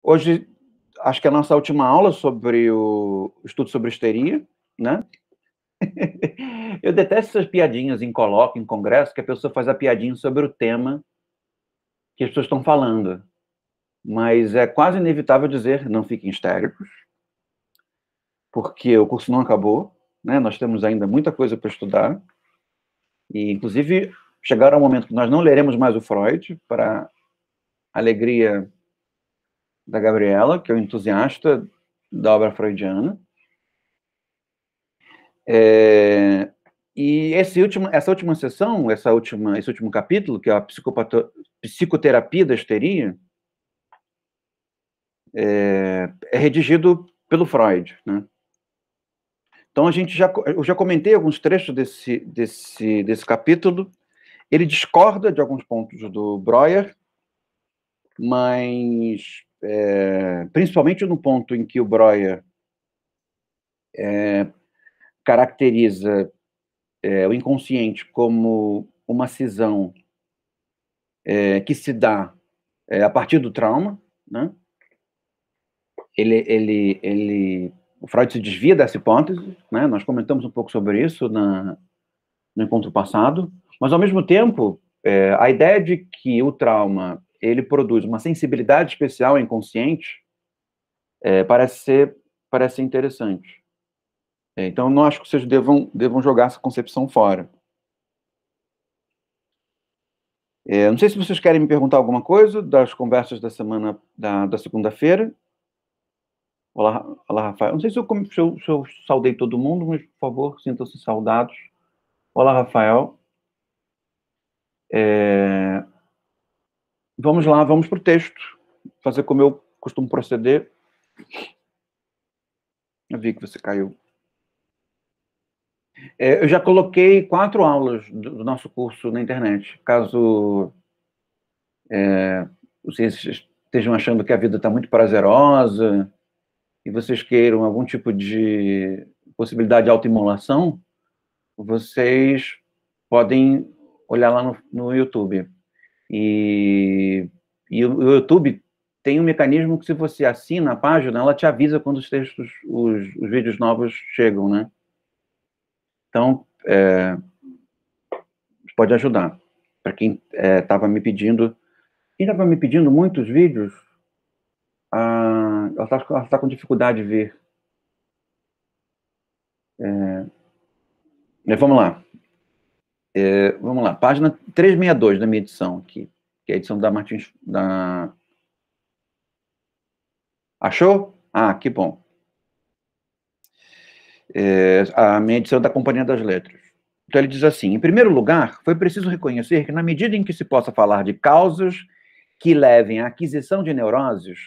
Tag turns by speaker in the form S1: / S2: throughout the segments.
S1: Hoje, acho que é a nossa última aula sobre o estudo sobre histeria, né? Eu detesto essas piadinhas em colóquio, em congresso, que a pessoa faz a piadinha sobre o tema que as pessoas estão falando. Mas é quase inevitável dizer, não fiquem histéricos, porque o curso não acabou, né? Nós temos ainda muita coisa para estudar. E, inclusive, chegará um momento que nós não leremos mais o Freud, para alegria da Gabriela, que é um entusiasta da obra freudiana. E essa última sessão, esse último capítulo, que é a psicoterapia da histeria, é redigido pelo Freud, né? Então, eu já comentei alguns trechos desse capítulo. Ele discorda de alguns pontos do Breuer, mas principalmente no ponto em que o Breuer caracteriza o inconsciente como uma cisão que se dá a partir do trauma, né? O Freud se desvia dessa hipótese, né? Nós comentamos um pouco sobre isso no encontro passado, mas, ao mesmo tempo, a ideia de que o trauma ele produz uma sensibilidade especial ao inconsciente parece ser interessante. Então, não acho que vocês devam jogar essa concepção fora. Não sei se vocês querem me perguntar alguma coisa das conversas da semana da segunda-feira. Olá, Rafael. Não sei se eu saudei todo mundo, mas, por favor, sintam-se saudados. Olá, Rafael. Vamos lá, vamos para o texto. Fazer como eu costumo proceder. Eu vi que você caiu. Eu já coloquei 4 aulas do nosso curso na internet. Caso vocês estejam achando que a vida está muito prazerosa e vocês queiram algum tipo de possibilidade de autoimolação, vocês podem olhar lá no YouTube. E o YouTube tem um mecanismo que, se você assina a página, ela te avisa quando os vídeos novos chegam, né? Então, pode ajudar. Para quem estava me pedindo... Quem estava me pedindo muitos vídeos, ela está com dificuldade de ver. Vamos lá. Vamos lá. Página 362 da minha edição aqui, que é a edição da Martins... Achou? Que bom. A minha edição da Companhia das Letras. Então, ele diz assim: em primeiro lugar, foi preciso reconhecer que, na medida em que se possa falar de causas que levem à aquisição de neuroses,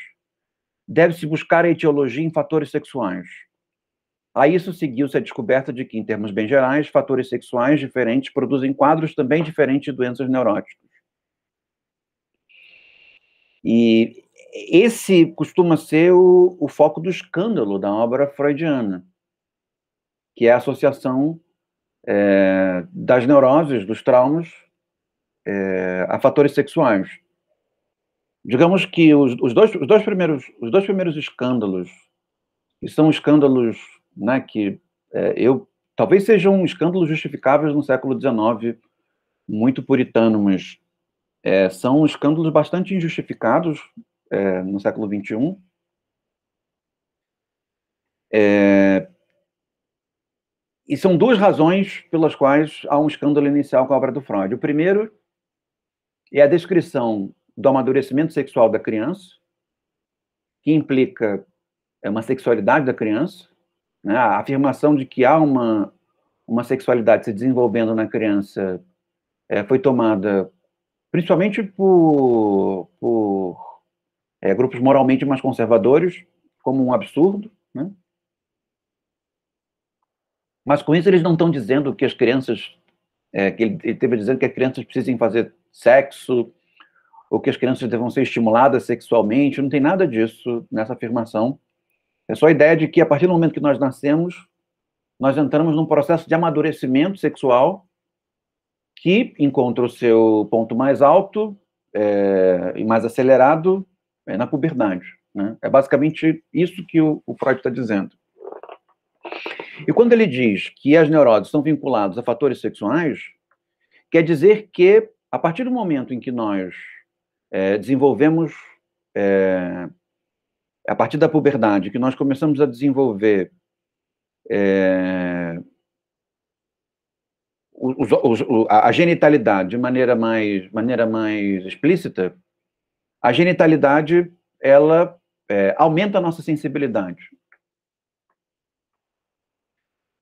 S1: deve-se buscar a etiologia em fatores sexuais. A isso seguiu-se a descoberta de que, em termos bem gerais, fatores sexuais diferentes produzem quadros também diferentes de doenças neuróticas. E esse costuma ser o foco do escândalo da obra freudiana, que é a associação das neuroses, dos traumas, a fatores sexuais. Digamos que os dois primeiros escândalos, que são escândalos, né, que talvez sejam escândalos justificáveis no século XIX, muito puritano, mas são escândalos bastante injustificados no século XXI. E são 2 razões pelas quais há um escândalo inicial com a obra do Freud. O primeiro é a descrição do amadurecimento sexual da criança, que implica uma sexualidade da criança, né? A afirmação de que há uma sexualidade se desenvolvendo na criança foi tomada principalmente por grupos moralmente mais conservadores, como um absurdo, né? Mas, com isso, eles não estão dizendo que as crianças... que ele teve dizendo que as crianças precisem fazer sexo, ou que as crianças devam ser estimuladas sexualmente. Não tem nada disso nessa afirmação. É só a ideia de que, a partir do momento que nós nascemos, nós entramos num processo de amadurecimento sexual que encontra o seu ponto mais alto e mais acelerado na puberdade. né? É basicamente isso que o Freud está dizendo. E quando ele diz que as neuroses estão vinculadas a fatores sexuais, quer dizer que, a partir do momento em que nós desenvolvemos, a partir da puberdade, que nós começamos a desenvolver a genitalidade de maneira mais explícita, a genitalidade, ela aumenta a nossa sensibilidade.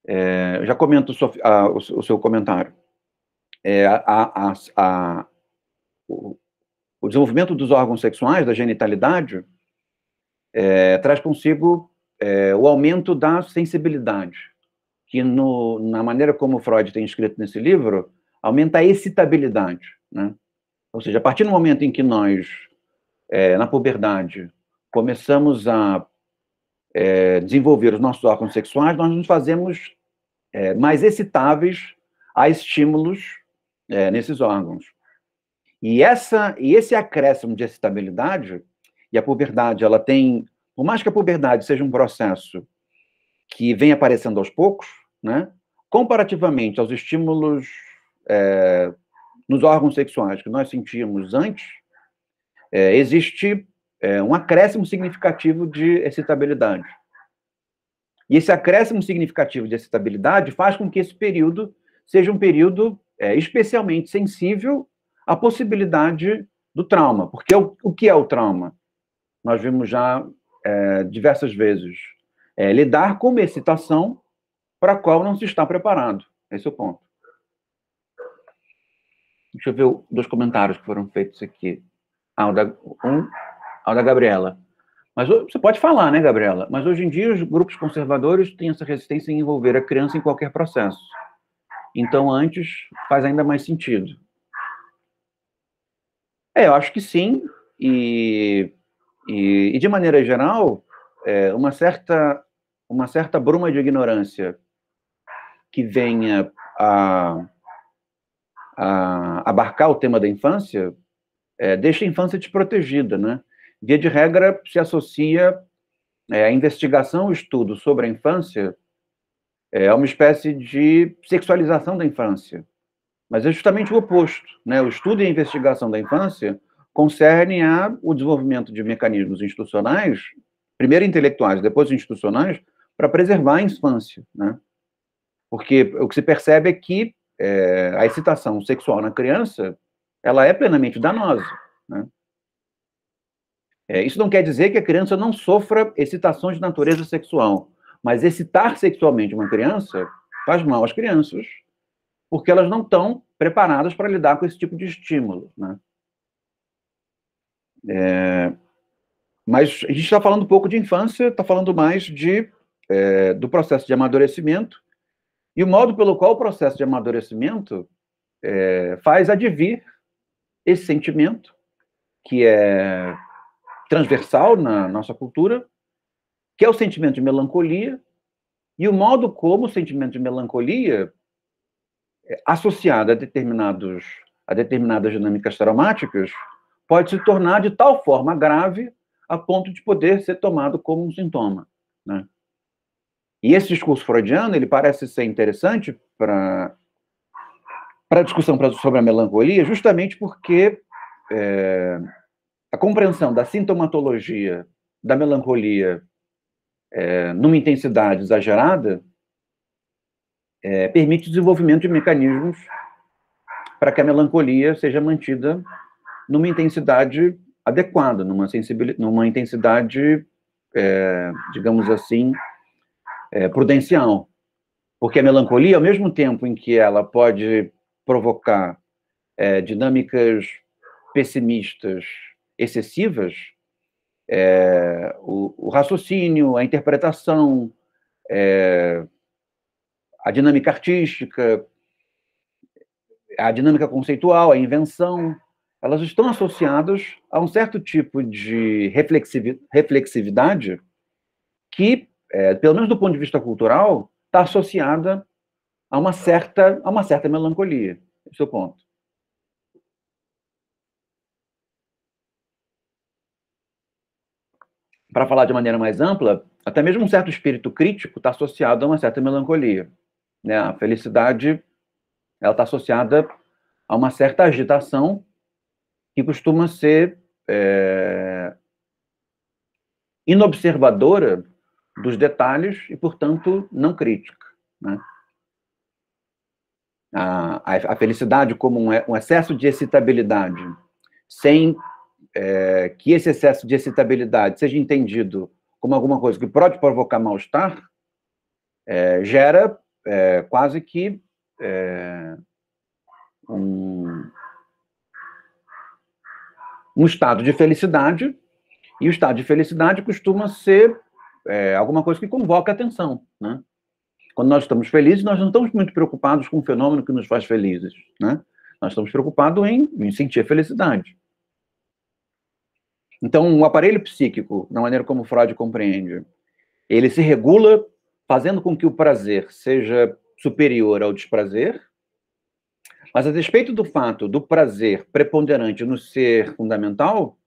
S1: Eu já comento o seu comentário. O desenvolvimento dos órgãos sexuais, da genitalidade, traz consigo o aumento da sensibilidade, que na maneira como Freud tem escrito nesse livro, aumenta a excitabilidade, né? Ou seja, a partir do momento em que nós, na puberdade, começamos a desenvolver os nossos órgãos sexuais, nós nos fazemos mais excitáveis a estímulos nesses órgãos. E esse acréscimo de excitabilidade, e a puberdade, ela tem, por mais que a puberdade seja um processo que vem aparecendo aos poucos, né, comparativamente aos estímulos nos órgãos sexuais que nós sentíamos antes, existe um acréscimo significativo de excitabilidade. E esse acréscimo significativo de excitabilidade faz com que esse período seja um período especialmente sensível à possibilidade do trauma. Porque o que é o trauma? Nós vimos já diversas vezes. Lidar com uma excitação para a qual não se está preparado. Esse é o ponto. Deixa eu ver dois comentários que foram feitos aqui. O da Gabriela. Mas você pode falar, né, Gabriela? Mas hoje em dia os grupos conservadores têm essa resistência em envolver a criança em qualquer processo. Então, antes faz ainda mais sentido. Eu acho que sim. E de maneira geral, uma certa bruma de ignorância que venha a abarcar o tema da infância deixa a infância desprotegida, né? Via de regra, se associa a investigação, o estudo sobre a infância é uma espécie de sexualização da infância. Mas é justamente o oposto, né? O estudo e a investigação da infância concernem o desenvolvimento de mecanismos institucionais, primeiro intelectuais, depois institucionais, para preservar a infância, né? Porque o que se percebe é que a excitação sexual na criança, ela é plenamente danosa, né? Isso não quer dizer que a criança não sofra excitações de natureza sexual, mas excitar sexualmente uma criança faz mal às crianças, porque elas não estão preparadas para lidar com esse tipo de estímulo, né? Mas a gente está falando um pouco de infância, está falando mais do processo de amadurecimento, e o modo pelo qual o processo de amadurecimento faz advir esse sentimento, que é transversal na nossa cultura, que é o sentimento de melancolia, e o modo como o sentimento de melancolia, associado a determinadas dinâmicas traumáticas, pode se tornar de tal forma grave a ponto de poder ser tomado como um sintoma, né? E esse discurso freudiano, ele parece ser interessante para a discussão sobre a melancolia, justamente porque a compreensão da sintomatologia da melancolia numa intensidade exagerada permite o desenvolvimento de mecanismos para que a melancolia seja mantida numa intensidade adequada, numa intensidade, digamos assim, prudencial. Porque a melancolia, ao mesmo tempo em que ela pode provocar dinâmicas pessimistas excessivas, o raciocínio, a interpretação, a dinâmica artística, a dinâmica conceitual, a invenção, elas estão associadas a um certo tipo de reflexividade que, pelo menos do ponto de vista cultural, está associada a uma certa melancolia. Esse é o ponto. para falar de maneira mais ampla, até mesmo um certo espírito crítico está associado a uma certa melancolia, né? A felicidade, ela está associada a uma certa agitação que costuma ser inobservadora dos detalhes e, portanto, não crítica, né? A felicidade como um excesso de excitabilidade, sem que esse excesso de excitabilidade seja entendido como alguma coisa que pode provocar mal-estar, gera quase que um estado de felicidade, e o estado de felicidade costuma ser alguma coisa que convoca atenção, né? Quando nós estamos felizes, nós não estamos muito preocupados com o fenômeno que nos faz felizes, né? Nós estamos preocupados em sentir felicidade. Então, o aparelho psíquico, da maneira como Freud compreende, ele se regula fazendo com que o prazer seja superior ao desprazer, mas a despeito do fato do prazer preponderante no ser fundamental,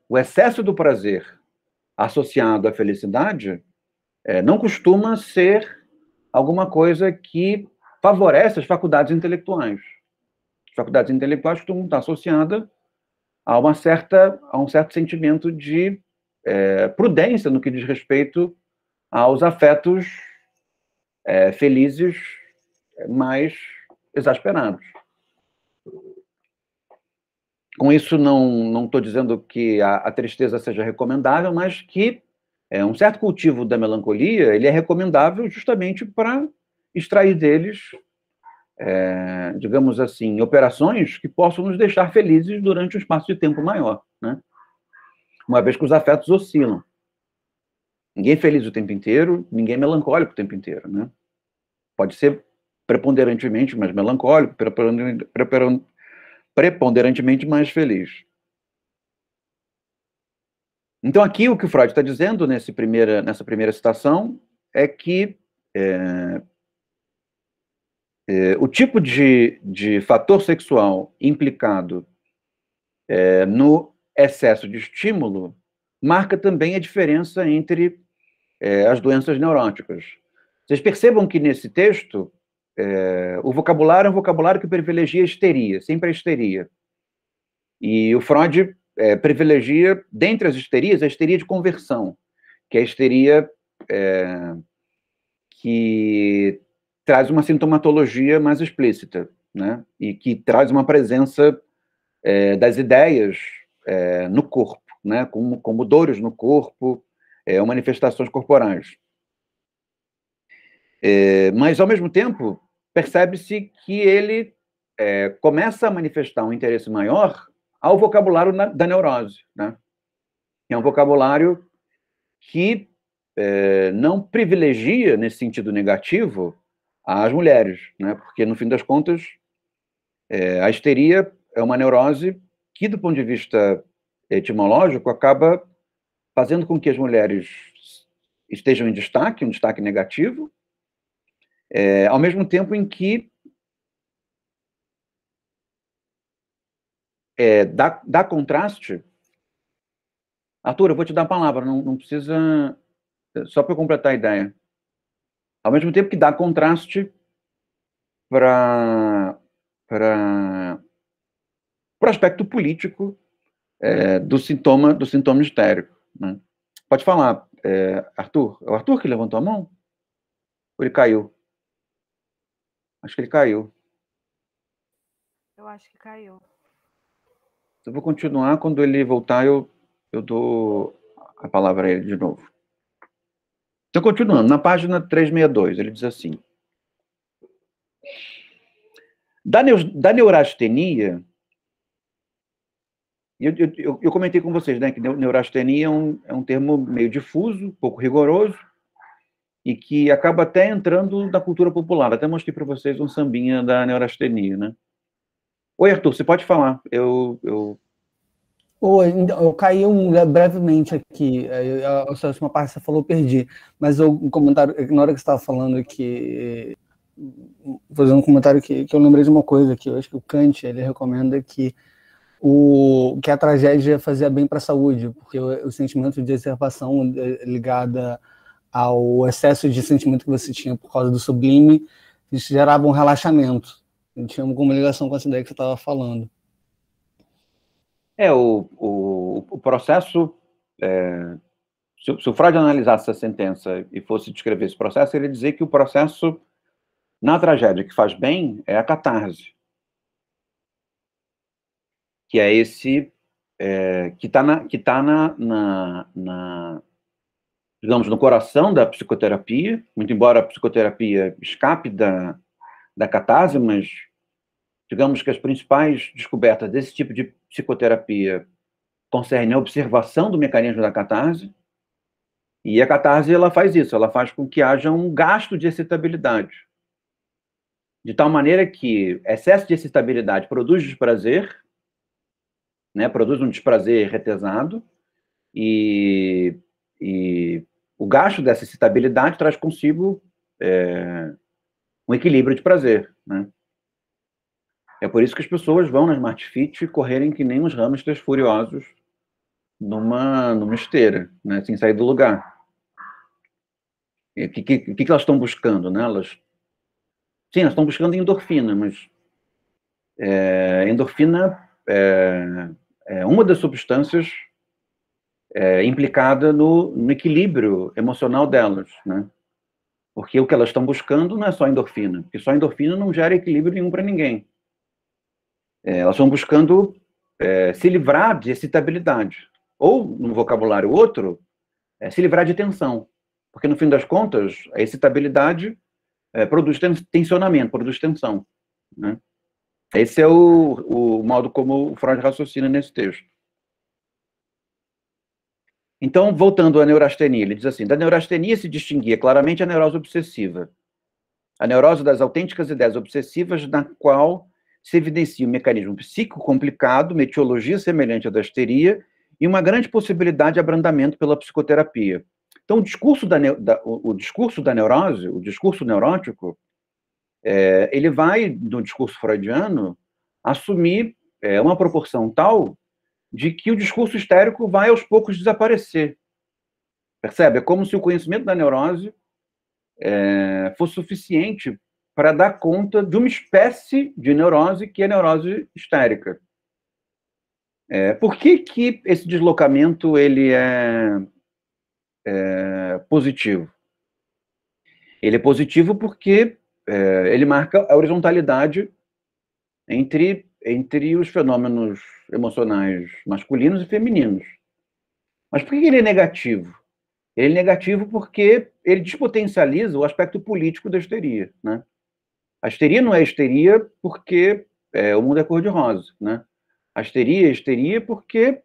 S1: o excesso do prazer associado à felicidade não costuma ser alguma coisa que favorece as faculdades intelectuais. As faculdades intelectuais costumam estar associadas a um certo sentimento de prudência no que diz respeito aos afetos felizes mais exasperados. Com isso, não estou dizendo que a tristeza seja recomendável, mas que um certo cultivo da melancolia ele é recomendável justamente para extrair deles, digamos assim, operações que possam nos deixar felizes durante um espaço de tempo maior, né? Uma vez que os afetos oscilam. Ninguém é feliz o tempo inteiro, ninguém é melancólico o tempo inteiro, né? Pode ser preponderantemente mais melancólico, preponderantemente mais feliz. Então, aqui o que o Freud está dizendo nessa primeira citação é que o tipo de fator sexual implicado no excesso de estímulo marca também a diferença entre as doenças neuróticas. Vocês percebam que nesse texto o vocabulário é um vocabulário que privilegia a histeria, sempre a histeria. E o Freud privilegia, dentre as histerias, a histeria de conversão, que é a histeria que traz uma sintomatologia mais explícita, né? E que traz uma presença das ideias no corpo, né? Como dores no corpo, ou manifestações corporais. Mas, ao mesmo tempo, percebe-se que ele começa a manifestar um interesse maior ao vocabulário da neurose, né? É um vocabulário que não privilegia, nesse sentido negativo, as mulheres, né? Porque, no fim das contas, a histeria é uma neurose que, do ponto de vista etimológico, acaba fazendo com que as mulheres estejam em destaque, um destaque negativo, ao mesmo tempo em que dá contraste. Arthur, eu vou te dar a palavra, não precisa... Só para eu completar a ideia. Ao mesmo tempo que dá contraste para o aspecto político do sintoma histérico, né? Pode falar, Arthur. É o Arthur que levantou a mão? Ou ele caiu? Acho que ele caiu.
S2: Eu acho que caiu.
S1: Eu vou continuar, quando ele voltar, eu dou a palavra a ele de novo. Então, continuando, na página 362, ele diz assim: da neurastenia, eu comentei com vocês, né, que neurastenia é um termo meio difuso, pouco rigoroso, e que acaba até entrando na cultura popular. Até mostrei para vocês um sambinha da neurastenia, né? Oi, Arthur, você pode falar.
S3: Oi, eu caí brevemente aqui. A última parte que você falou, eu perdi. Mas o comentário, na hora que você estava falando aqui, fazendo um comentário que eu lembrei de uma coisa, que eu acho que o Kant, ele recomenda que que a tragédia fazia bem para a saúde, porque o sentimento de exacerbação ligada ao excesso de sentimento que você tinha por causa do sublime, isso gerava um relaxamento. Tinha alguma ligação com essa ideia que você estava falando.
S1: O processo... Se o Freud analisasse essa sentença e fosse descrever esse processo, ele ia dizer que o processo, na tragédia, que faz bem, é a catarse. Que é esse... que está digamos, no coração da psicoterapia, muito embora a psicoterapia escape da catarse, mas digamos que as principais descobertas desse tipo de psicoterapia concernem a observação do mecanismo da catarse, e a catarse ela faz isso, ela faz com que haja um gasto de excitabilidade, de tal maneira que excesso de excitabilidade produz desprazer, né, produz um desprazer retesado, e o gasto dessa excitabilidade traz consigo um equilíbrio de prazer, né? É por isso que as pessoas vão na Smart Fit correrem que nem uns hamsters furiosos numa esteira, né, sem sair do lugar. O que elas estão buscando, né? Elas estão buscando endorfina, mas endorfina é uma das substâncias implicada no equilíbrio emocional delas, né? Porque o que elas estão buscando não é só endorfina, porque só endorfina não gera equilíbrio nenhum para ninguém. Elas estão buscando se livrar de excitabilidade. Ou, no vocabulário outro, se livrar de tensão. Porque, no fim das contas, a excitabilidade produz tensionamento, produz tensão, né? Esse é o modo como o Freud raciocina nesse texto. Então, voltando à neurastenia, ele diz assim: da neurastenia se distinguia claramente a neurose obsessiva, a neurose das autênticas ideias obsessivas, na qual se evidencia um mecanismo psíquico complicado, uma etiologia semelhante à da histeria e uma grande possibilidade de abrandamento pela psicoterapia. Então, o discurso da neurose, o discurso neurótico, ele vai, no discurso freudiano, assumir uma proporção tal de que o discurso histérico vai aos poucos desaparecer. Percebe? É como se o conhecimento da neurose fosse suficiente para dar conta de uma espécie de neurose que é a neurose histérica. Por que esse deslocamento ele é positivo? Ele é positivo porque ele marca a horizontalidade entre os fenômenos emocionais masculinos e femininos. Mas por que ele é negativo? Ele é negativo porque ele despotencializa o aspecto político da histeria, né? A histeria não é histeria porque o mundo é cor-de-rosa, né? A histeria é histeria porque,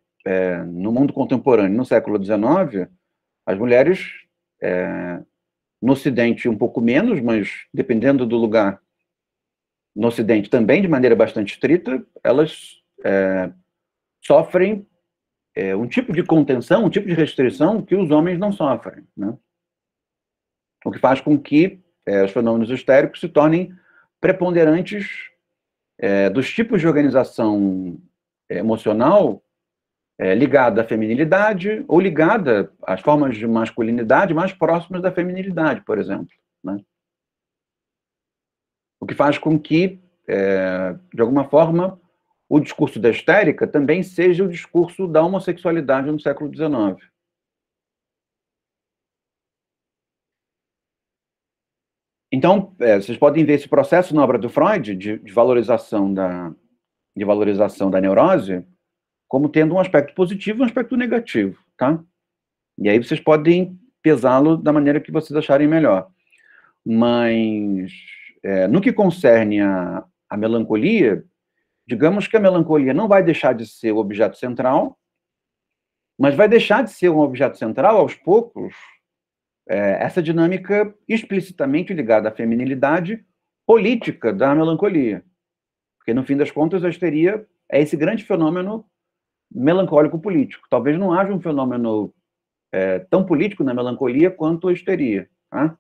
S1: no mundo contemporâneo, no século XIX, as mulheres, no Ocidente um pouco menos, mas dependendo do lugar, no Ocidente também de maneira bastante estrita, elas sofrem um tipo de contenção, um tipo de restrição que os homens não sofrem, né? O que faz com que os fenômenos histéricos se tornem preponderantes dos tipos de organização emocional ligada à feminilidade ou ligada às formas de masculinidade mais próximas da feminilidade, por exemplo, né? O que faz com que, de alguma forma, o discurso da histérica também seja o discurso da homossexualidade no século XIX. Então, vocês podem ver esse processo na obra do Freud de valorização da neurose como tendo um aspecto positivo e um aspecto negativo, tá? E aí vocês podem pesá-lo da maneira que vocês acharem melhor. Mas, no que concerne a melancolia, digamos que a melancolia não vai deixar de ser o objeto central, mas vai deixar de ser um objeto central, aos poucos, essa dinâmica explicitamente ligada à feminilidade política da melancolia. Porque, no fim das contas, a histeria é esse grande fenômeno melancólico político. Talvez não haja um fenômeno tão político na melancolia quanto a histeria, tá?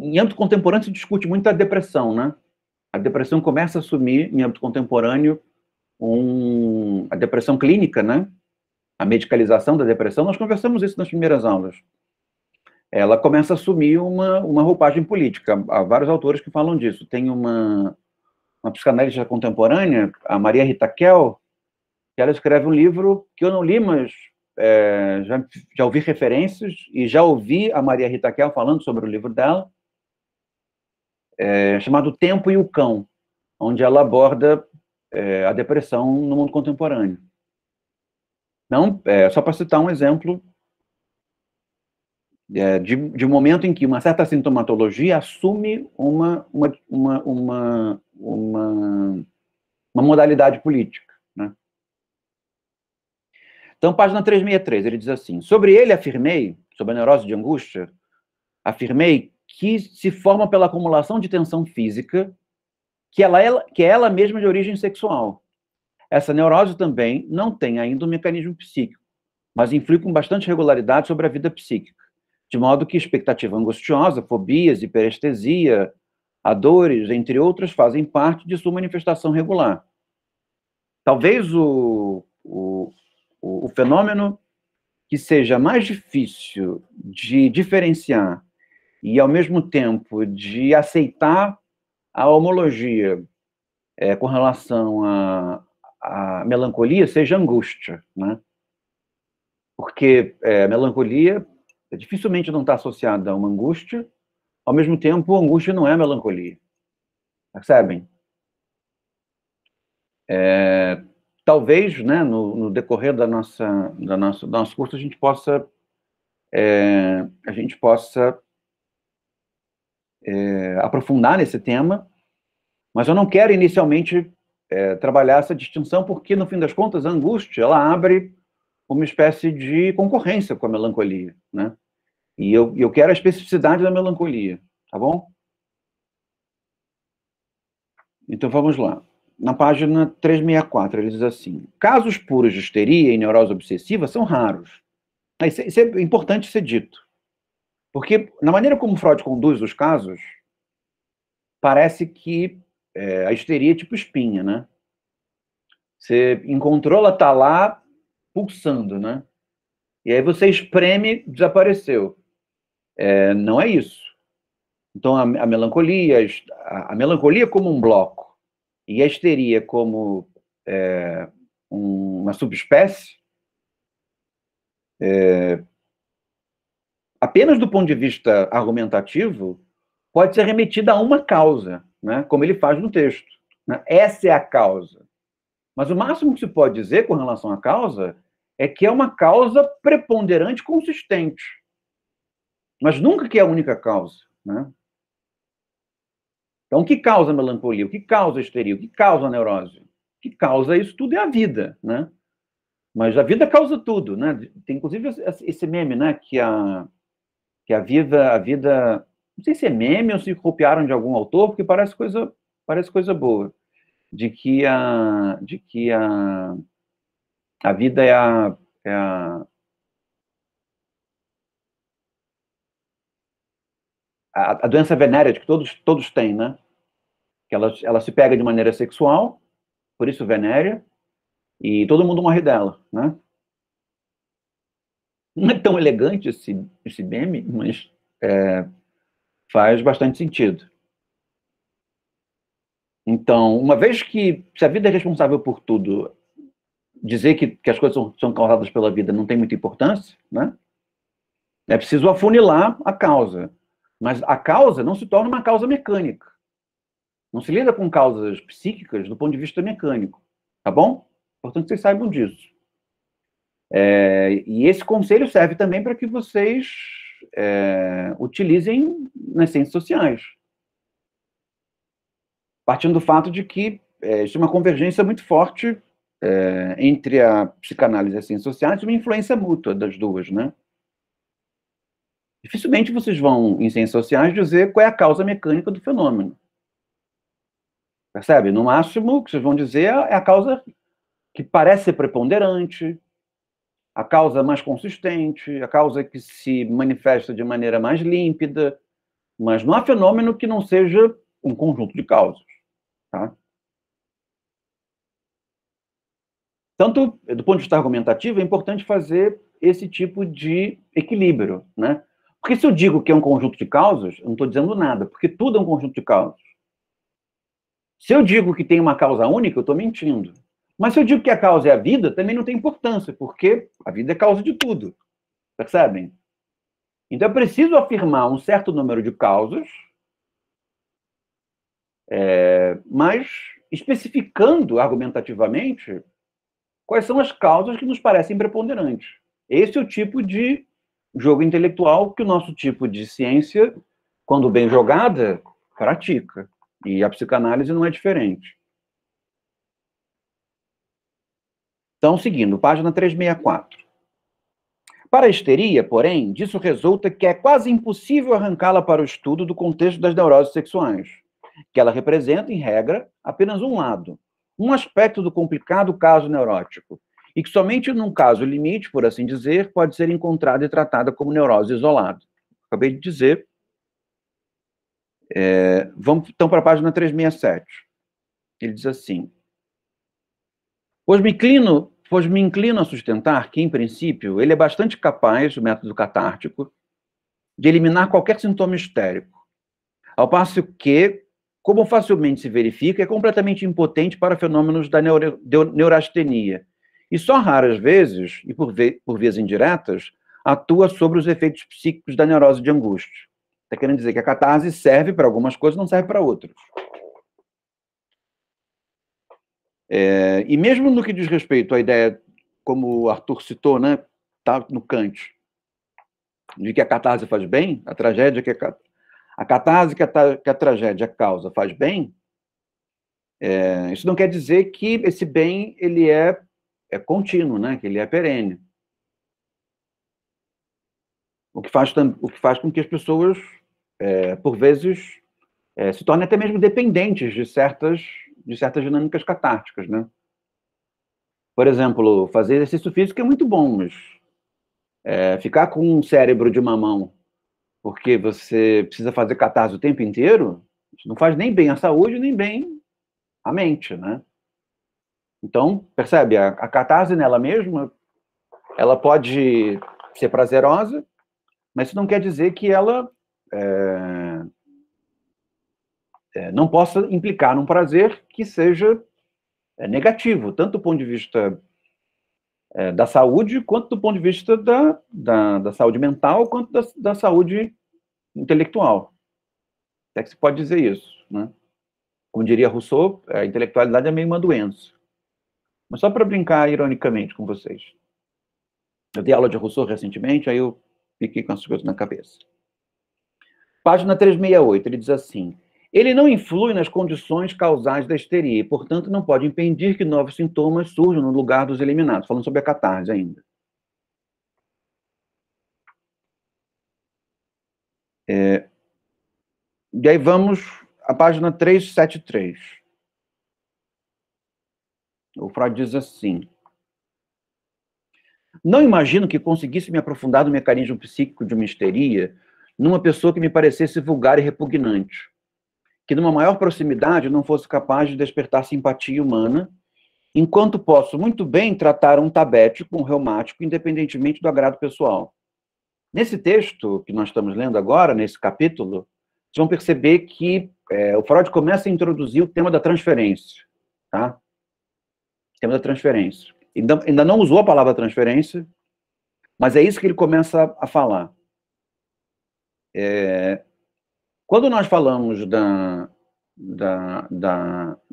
S1: em âmbito contemporâneo se discute muito a depressão, né? A depressão começa a assumir, em âmbito contemporâneo, a depressão clínica, né? A medicalização da depressão. Nós conversamos isso nas primeiras aulas. Ela começa a assumir uma roupagem política. Há vários autores que falam disso. Tem uma psicanalista contemporânea, a Maria Rita Kell, que ela escreve um livro que eu não li, mas já ouvi referências e já ouvi a Maria Rita Kell falando sobre o livro dela, chamado O Tempo e o Cão, onde ela aborda a depressão no mundo contemporâneo. Não, só para citar um exemplo de um momento em que uma certa sintomatologia assume uma modalidade política, né? Então, página 363, ele diz assim: sobre ele afirmei, sobre a neurose de angústia, afirmei que se forma pela acumulação de tensão física, que é ela mesma de origem sexual. Essa neurose também não tem ainda um mecanismo psíquico, mas influi com bastante regularidade sobre a vida psíquica, de modo que expectativa angustiosa, fobias, hiperestesia, a dores, entre outras, fazem parte de sua manifestação regular. Talvez o fenômeno que seja mais difícil de diferenciar e, ao mesmo tempo, de aceitar a homologia com relação à melancolia seja angústia, né? Porque melancolia dificilmente não está associada a uma angústia, ao mesmo tempo, angústia não é melancolia. Percebem? Talvez, né, no decorrer do nosso curso, a gente possa aprofundar nesse tema, mas eu não quero inicialmente trabalhar essa distinção, porque, no fim das contas, a angústia ela abre uma espécie de concorrência com a melancolia, né? E eu quero a especificidade da melancolia, tá bom? Então, vamos lá. Na página 364, ele diz assim: casos puros de histeria e neurose obsessiva são raros. Isso é importante ser dito. Porque, na maneira como Freud conduz os casos, parece que a histeria é tipo espinha, né? Você encontrou, ela está lá pulsando, né? E aí você espreme, desapareceu. Não é isso. Então, a melancolia como um bloco e a histeria como uma subespécie, apenas do ponto de vista argumentativo, pode ser remetida a uma causa, né? Como ele faz no texto, né? Essa é a causa. Mas o máximo que se pode dizer com relação à causa é que é uma causa preponderante consistente. Mas nunca que é a única causa, né? Então, o que causa a melancolia? O que causa a histeria? O que causa a neurose? O que causa isso tudo é a vida, né? Mas a vida causa tudo, né? Tem, inclusive, esse meme, né? Que a vida... Não sei se é meme ou se copiaram de algum autor, porque parece coisa boa. De que a vida é a doença venérea que todos têm, né? Que ela se pega de maneira sexual, por isso venérea, e todo mundo morre dela, né? Não é tão elegante esse meme, mas faz bastante sentido. Então, uma vez que, se a vida é responsável por tudo, dizer que as coisas são causadas pela vida não tem muita importância, né? É preciso afunilar a causa. Mas a causa não se torna uma causa mecânica. Não se lida com causas psíquicas do ponto de vista mecânico. Tá bom? Portanto, vocês saibam disso. E esse conselho serve também para que vocês utilizem nas ciências sociais. Partindo do fato de que existe uma convergência muito forte entre a psicanálise e as ciências sociais, uma influência mútua das duas, né? Dificilmente vocês vão, em ciências sociais, dizer qual é a causa mecânica do fenômeno. Percebe? No máximo, o que vocês vão dizer é a causa que parece ser preponderante, a causa mais consistente, a causa que se manifesta de maneira mais límpida, Mas não há fenômeno que não seja um conjunto de causas. Tá? Tanto do ponto de vista argumentativo, é importante fazer esse tipo de equilíbrio, né? Porque se eu digo que é um conjunto de causas, eu não estou dizendo nada, porque tudo é um conjunto de causas. Se eu digo que tem uma causa única, eu estou mentindo. Mas se eu digo que a causa é a vida, também não tem importância, porque a vida é causa de tudo. Percebem? Então é preciso afirmar um certo número de causas, mas especificando argumentativamente quais são as causas que nos parecem preponderantes. Esse é o tipo de jogo intelectual que o nosso tipo de ciência, quando bem jogada, pratica. E a psicanálise não é diferente. Então, seguindo, página 364. Para a histeria, porém, disso resulta que é quase impossível arrancá-la para o estudo do contexto das neuroses sexuais, que ela representa, em regra, apenas um lado, um aspecto do complicado caso neurótico, e que somente num caso limite, por assim dizer, pode ser encontrada e tratada como neurose isolada. Acabei de dizer. Vamos então para a página 367. Ele diz assim: Pois me inclino a sustentar que, em princípio, ele é bastante capaz, o método catártico, de eliminar qualquer sintoma histérico, ao passo que, como facilmente se verifica, é completamente impotente para fenômenos da neurastenia, e só raras vezes, e por vias indiretas, atua sobre os efeitos psíquicos da neurose de angústia. Está querendo dizer que a catarse serve para algumas coisas, não serve para outras. E mesmo no que diz respeito à ideia, como o Arthur citou, né, tá no Kant, de que a catarse faz bem, a tragédia que a catarse que a tragédia causa faz bem, isso não quer dizer que esse bem ele é contínuo, né, que ele é perene. O que faz com que as pessoas, por vezes, se tornem até mesmo dependentes de certas dinâmicas catárticas, né? Por exemplo, fazer exercício físico é muito bom, mas ficar com um cérebro de mamão porque você precisa fazer catarse o tempo inteiro, isso não faz nem bem à saúde, nem bem à mente, né? Então, percebe, a catarse nela mesma, ela pode ser prazerosa, mas isso não quer dizer que ela não possa implicar num prazer que seja negativo, tanto do ponto de vista da saúde, quanto do ponto de vista da saúde mental, quanto da saúde intelectual. Até que se pode dizer isso, né? Como diria Rousseau, a intelectualidade é meio uma doença. Mas só para brincar ironicamente com vocês. Eu dei aula de Rousseau recentemente, aí eu fiquei com essas coisas na cabeça. Página 368, ele diz assim: ele não influi nas condições causais da histeria e, portanto, não pode impedir que novos sintomas surjam no lugar dos eliminados. Falando sobre a catarse ainda. E aí vamos à página 373. O Freud diz assim: não imagino que conseguisse me aprofundar no mecanismo psíquico de uma histeria numa pessoa que me parecesse vulgar e repugnante, que numa maior proximidade não fosse capaz de despertar simpatia humana, enquanto posso muito bem tratar um tabético, um reumático, independentemente do agrado pessoal. Nesse texto que nós estamos lendo agora, nesse capítulo, vocês vão perceber que o Freud começa a introduzir o tema da transferência, tá? O tema da transferência. Ainda não usou a palavra transferência, mas é isso que ele começa a falar. Quando nós falamos da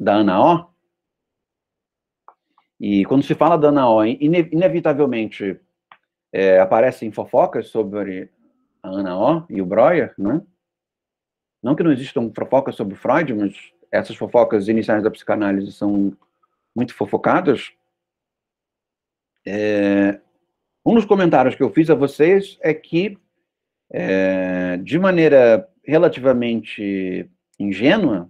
S1: ANA-O, e quando se fala da ANA-O, inevitavelmente aparecem fofocas sobre a ANA-O e o Breuer, né? Não que não existam fofocas sobre Freud, mas essas fofocas iniciais da psicanálise são muito fofocadas. Um dos comentários que eu fiz a vocês é que, de maneira relativamente ingênua,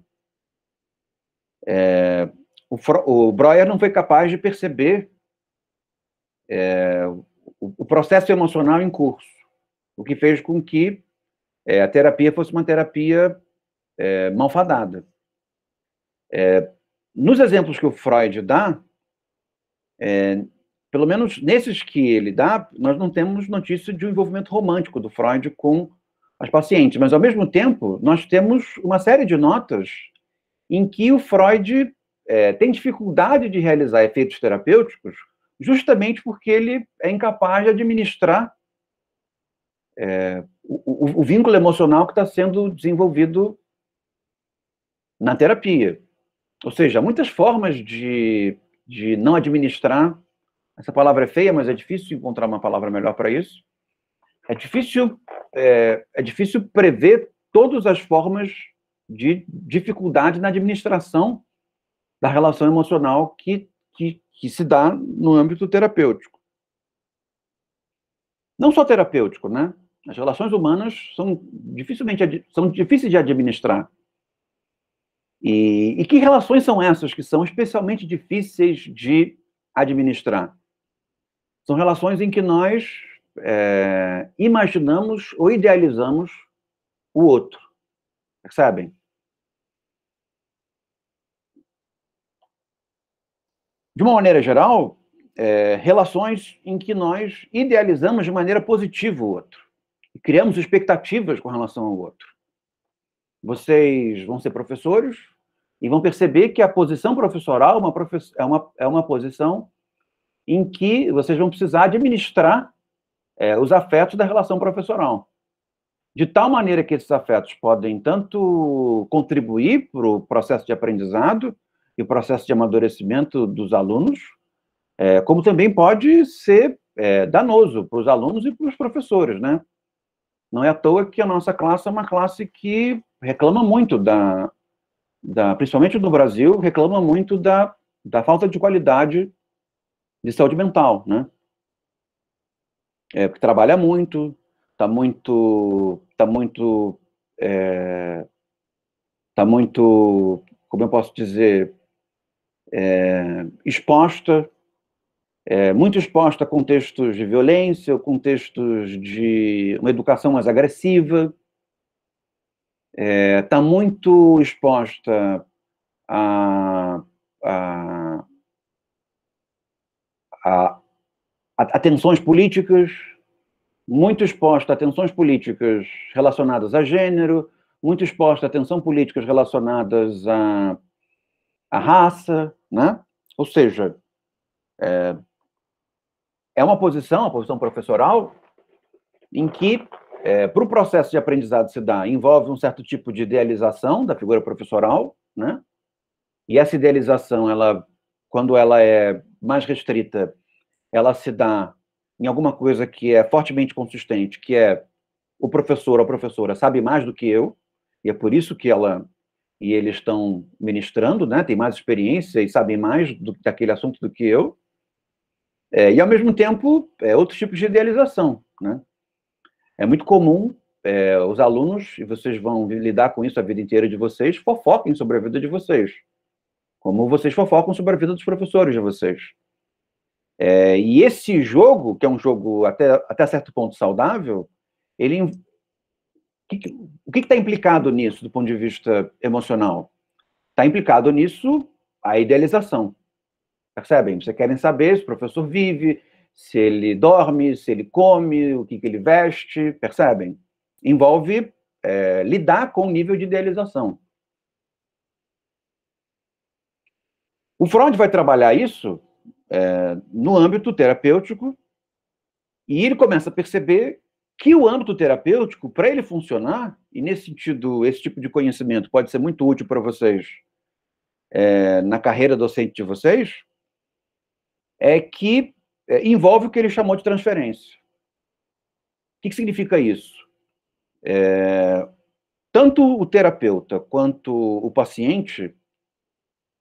S1: o Breuer não foi capaz de perceber o processo emocional em curso, o que fez com que a terapia fosse uma terapia malfadada. Nos exemplos que o Freud dá, pelo menos nesses que ele dá, nós não temos notícia de um envolvimento romântico do Freud com as pacientes, mas, ao mesmo tempo, nós temos uma série de notas em que o Freud tem dificuldade de realizar efeitos terapêuticos justamente porque ele é incapaz de administrar o vínculo emocional que está sendo desenvolvido na terapia. Ou seja, há muitas formas de não administrar. Essa palavra é feia, mas é difícil encontrar uma palavra melhor para isso. É difícil prever todas as formas de dificuldade na administração da relação emocional que se dá no âmbito terapêutico. Não só terapêutico, né? As relações humanas são difíceis de administrar. E que relações são essas que são especialmente difíceis de administrar? São relações em que nós imaginamos ou idealizamos o outro. Percebem? De uma maneira geral, relações em que nós idealizamos de maneira positiva o outro. E criamos expectativas com relação ao outro. Vocês vão ser professores e vão perceber que a posição professoral é uma posição em que vocês vão precisar administrar os afetos da relação professoral. De tal maneira que esses afetos podem tanto contribuir para o processo de aprendizado e o processo de amadurecimento dos alunos, como também pode ser danoso para os alunos e para os professores, né? Não é à toa que a nossa classe é uma classe que reclama muito principalmente no Brasil, reclama muito da falta de qualidade de saúde mental, né? Porque trabalha muito, está muito, como eu posso dizer, exposta, muito exposta a contextos de violência, contextos de uma educação mais agressiva, está muito exposta a tensões políticas, muito exposta a tensões políticas relacionadas a gênero, muito exposta a tensões políticas relacionadas à raça, né? Ou seja, é uma posição professoral, em que, para o processo de aprendizado se dar, envolve um certo tipo de idealização da figura professoral, né? E essa idealização, quando ela é mais restrita, ela se dá em alguma coisa que é fortemente consistente, que é o professor ou a professora sabe mais do que eu, e é por isso que eles estão ministrando, né? Tem mais experiência e sabem mais daquele assunto do que eu. E, ao mesmo tempo, outros tipos de idealização, né? É muito comum os alunos, e vocês vão lidar com isso a vida inteira de vocês, fofoquem sobre a vida de vocês, como vocês fofocam sobre a vida dos professores de vocês. E esse jogo, que é um jogo até certo ponto saudável, o que está implicado nisso, do ponto de vista emocional? Está implicado nisso a idealização. Percebem? Vocês querem saber se o professor vive, se ele dorme, se ele come, o que ele veste, percebem? Envolve lidar com o nível de idealização. O Freud vai trabalhar isso no âmbito terapêutico, e ele começa a perceber que o âmbito terapêutico, para ele funcionar, e nesse sentido, esse tipo de conhecimento pode ser muito útil para vocês na carreira docente de vocês, que envolve o que ele chamou de transferência. O que significa isso? Tanto o terapeuta quanto o paciente,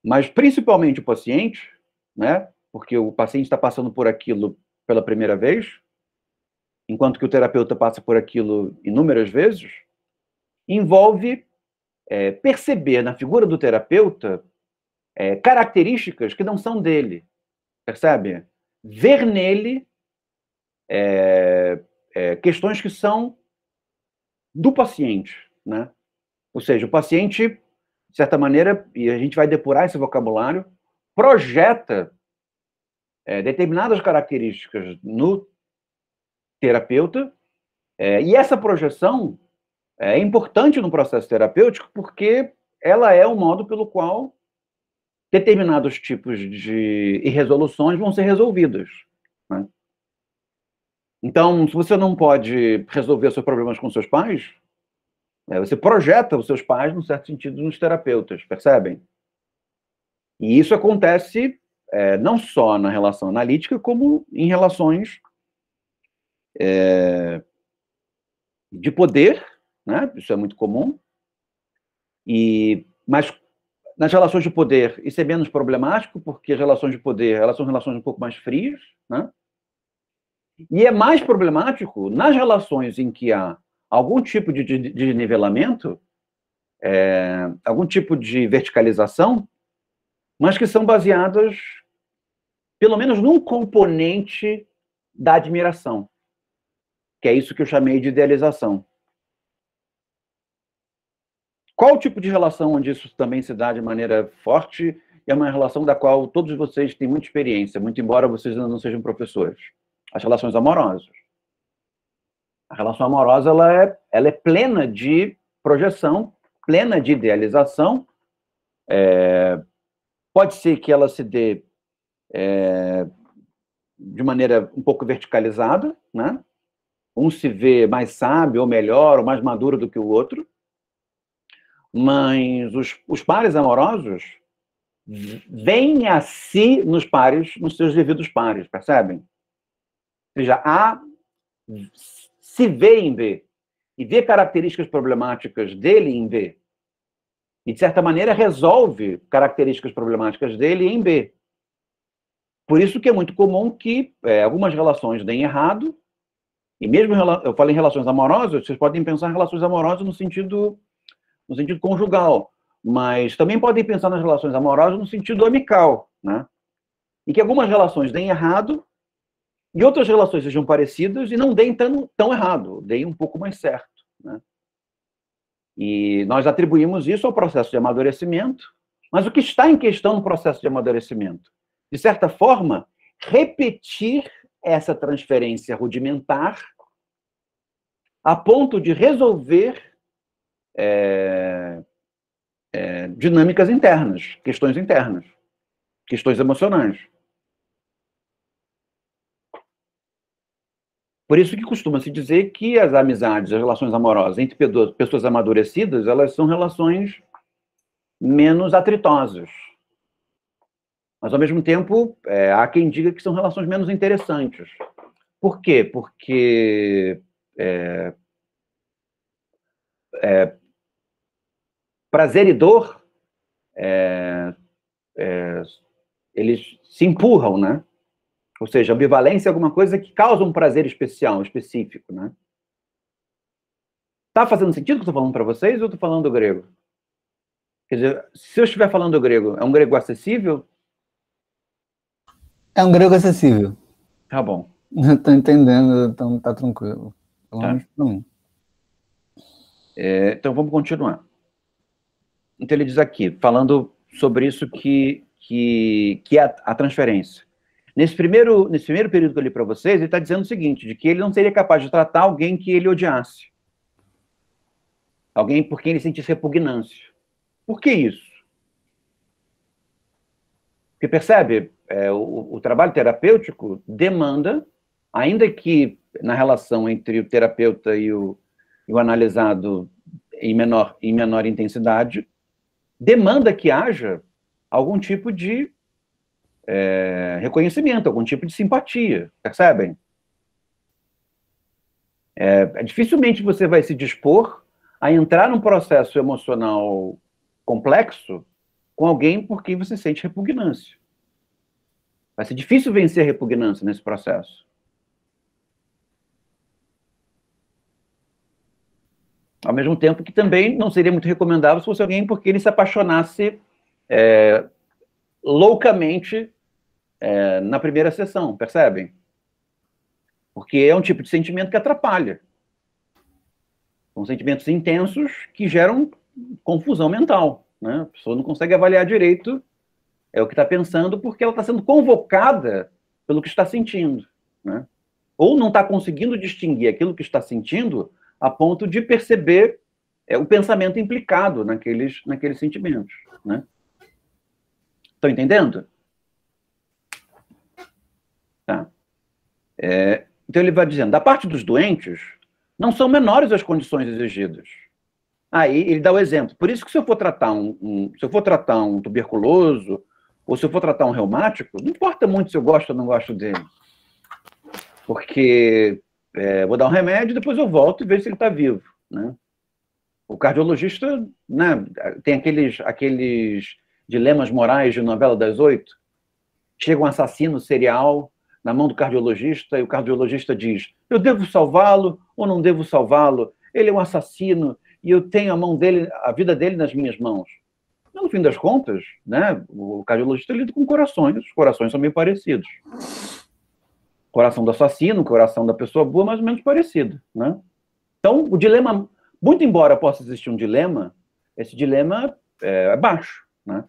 S1: mas principalmente o paciente, né? Porque o paciente está passando por aquilo pela primeira vez, enquanto que o terapeuta passa por aquilo inúmeras vezes, envolve perceber na figura do terapeuta características que não são dele, percebe? Ver nele questões que são do paciente, né? Ou seja, o paciente, de certa maneira, e a gente vai depurar esse vocabulário, projeta determinadas características no terapeuta, e essa projeção é importante no processo terapêutico porque ela é o modo pelo qual determinados tipos de irresoluções vão ser resolvidas, né? Então, se você não pode resolver seus problemas com seus pais, você projeta os seus pais, num certo sentido, nos terapeutas, percebem? E isso acontece não só na relação analítica, como em relações de poder, né? Isso é muito comum. Mas nas relações de poder, isso é menos problemático, porque as relações de poder, elas são relações um pouco mais frias, né? E é mais problemático nas relações em que há algum tipo de nivelamento, algum tipo de verticalização, mas que são baseadas, pelo menos, num componente da admiração, que é isso que eu chamei de idealização. Qual o tipo de relação onde isso também se dá de maneira forte e é uma relação da qual todos vocês têm muita experiência, muito embora vocês ainda não sejam professores? As relações amorosas. A relação amorosa ela é plena de projeção, plena de idealização. Pode ser que ela se dê de maneira um pouco verticalizada, né? Um se vê mais sábio, ou melhor, ou mais maduro do que o outro. Mas os pares amorosos veem a si nos pares, nos seus devidos pares, percebem? Ou seja, A se vê em B e vê características problemáticas dele em B. E, de certa maneira, resolve características problemáticas dele em B. Por isso que é muito comum que algumas relações deem errado, e mesmo eu falei em relações amorosas, vocês podem pensar em relações amorosas no sentido conjugal, mas também podem pensar nas relações amorosas no sentido amical, né? E que algumas relações deem errado e outras relações sejam parecidas e não deem tão errado, deem um pouco mais certo, né? E nós atribuímos isso ao processo de amadurecimento, mas o que está em questão no processo de amadurecimento? De certa forma, repetir essa transferência rudimentar a ponto de resolver dinâmicas internas, questões emocionais. Por isso que costuma-se dizer que as amizades, as relações amorosas entre pessoas amadurecidas, elas são relações menos atritosas. Mas, ao mesmo tempo, há quem diga que são relações menos interessantes. Por quê? Porque prazer e dor, eles se empurram, né? Ou seja, ambivalência é alguma coisa que causa um prazer especial, específico, né? Tá fazendo sentido o que eu estou falando para vocês ou eu estou falando grego? Quer dizer, se eu estiver falando grego, é um grego acessível?
S3: É um grego acessível.
S1: Tá bom.
S3: Eu estou entendendo, então tá tranquilo. Pelo menos para mim.
S1: Então, vamos continuar. Então, ele diz aqui, falando sobre isso que é a transferência. Nesse primeiro período que eu li para vocês, ele está dizendo o seguinte, de que ele não seria capaz de tratar alguém que ele odiasse. Alguém por quem ele sentisse repugnância. Por que isso? Porque, percebe, o trabalho terapêutico demanda, ainda que na relação entre o terapeuta e o analisado em menor intensidade, demanda que haja algum tipo de reconhecimento, algum tipo de simpatia, percebem? Dificilmente você vai se dispor a entrar num processo emocional complexo com alguém por quem você sente repugnância. Vai ser difícil vencer a repugnância nesse processo. Ao mesmo tempo que também não seria muito recomendável se fosse alguém por quem ele se apaixonasse loucamente na primeira sessão, percebem? Porque é um tipo de sentimento que atrapalha. São sentimentos intensos que geram confusão mental, né? A pessoa não consegue avaliar direito o que está pensando porque ela está sendo convocada pelo que está sentindo, né? Ou não está conseguindo distinguir aquilo que está sentindo a ponto de perceber o pensamento implicado naqueles sentimentos, né? Estão entendendo? Tá. Então ele vai dizendo, da parte dos doentes, não são menores as condições exigidas. Aí ele dá o exemplo. Por isso que se eu for tratar um tuberculoso, ou se eu for tratar um reumático, não importa muito se eu gosto ou não gosto dele. Porque vou dar um remédio, depois eu volto e vejo se ele está vivo, né? O cardiologista, né, tem aqueles dilemas morais de novela das 8. Chega um assassino serial na mão do cardiologista e o cardiologista diz: eu devo salvá-lo ou não devo salvá-lo? Ele é um assassino e eu tenho a vida dele nas minhas mãos. No fim das contas, né, o cardiologista lida com corações. Os corações são meio parecidos. O coração do assassino, o coração da pessoa boa, mais ou menos parecido, né? Então, o dilema, muito embora possa existir um dilema, esse dilema é baixo, né?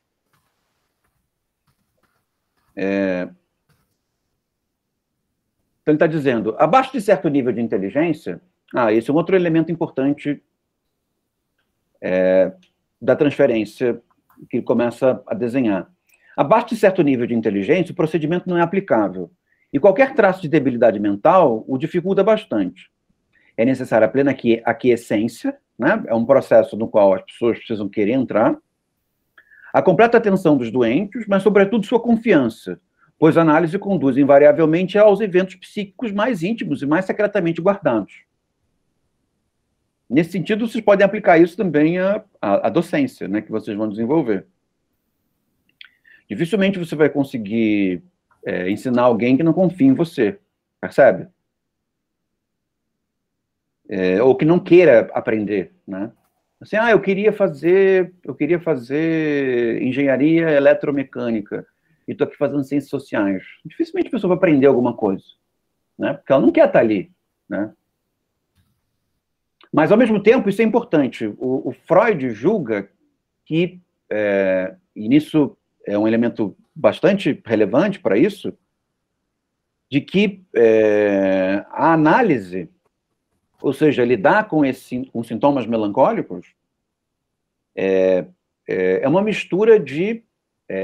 S1: Então, ele está dizendo, abaixo de certo nível de inteligência, esse é um outro elemento importante da transferência que ele começa a desenhar. Abaixo de certo nível de inteligência, o procedimento não é aplicável. E qualquer traço de debilidade mental o dificulta bastante. É necessária a plena aquiescência, né? É um processo no qual as pessoas precisam querer entrar. A completa atenção dos doentes, mas, sobretudo, sua confiança, pois a análise conduz invariavelmente aos eventos psíquicos mais íntimos e mais secretamente guardados. Nesse sentido, vocês podem aplicar isso também à docência, né, que vocês vão desenvolver. Dificilmente você vai conseguir ensinar alguém que não confia em você, percebe? Ou que não queira aprender, né? Assim, eu queria fazer engenharia eletromecânica e estou aqui fazendo ciências sociais. Dificilmente a pessoa vai aprender alguma coisa, né? Porque ela não quer estar ali, né? Mas, ao mesmo tempo, isso é importante. O Freud julga que, e nisso é um elemento bastante relevante para isso, de que a análise, ou seja, lidar com sintomas melancólicos, é uma mistura de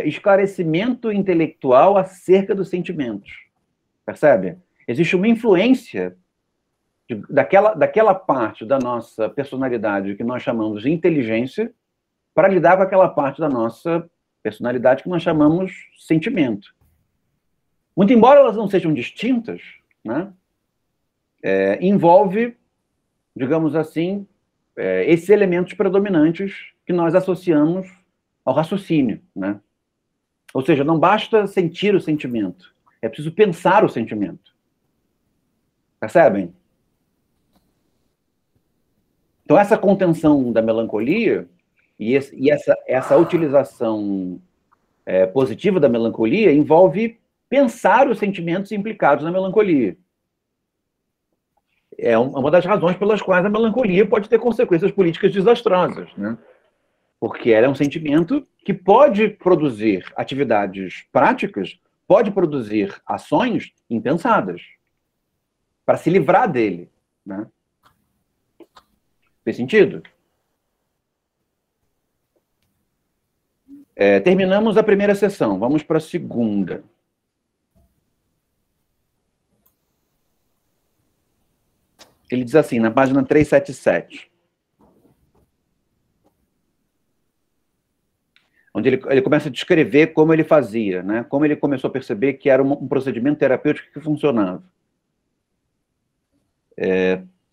S1: esclarecimento intelectual acerca dos sentimentos. Percebe? Existe uma influência daquela parte da nossa personalidade que nós chamamos de inteligência para lidar com aquela parte da nossa personalidade que nós chamamos sentimento. Muito embora elas não sejam distintas, né, envolve, digamos assim, esses elementos predominantes que nós associamos ao raciocínio, né? Ou seja, não basta sentir o sentimento, é preciso pensar o sentimento. Percebem? Então, essa contenção da melancolia e essa utilização positiva da melancolia envolve pensar os sentimentos implicados na melancolia. É uma das razões pelas quais a melancolia pode ter consequências políticas desastrosas, né? Porque ela é um sentimento que pode produzir atividades práticas, pode produzir ações impensadas para se livrar dele, né? Fez sentido? Terminamos a primeira sessão, vamos para a segunda. Ele diz assim, na página 377, onde ele começa a descrever como ele fazia, né? Como ele começou a perceber que era um procedimento terapêutico que funcionava.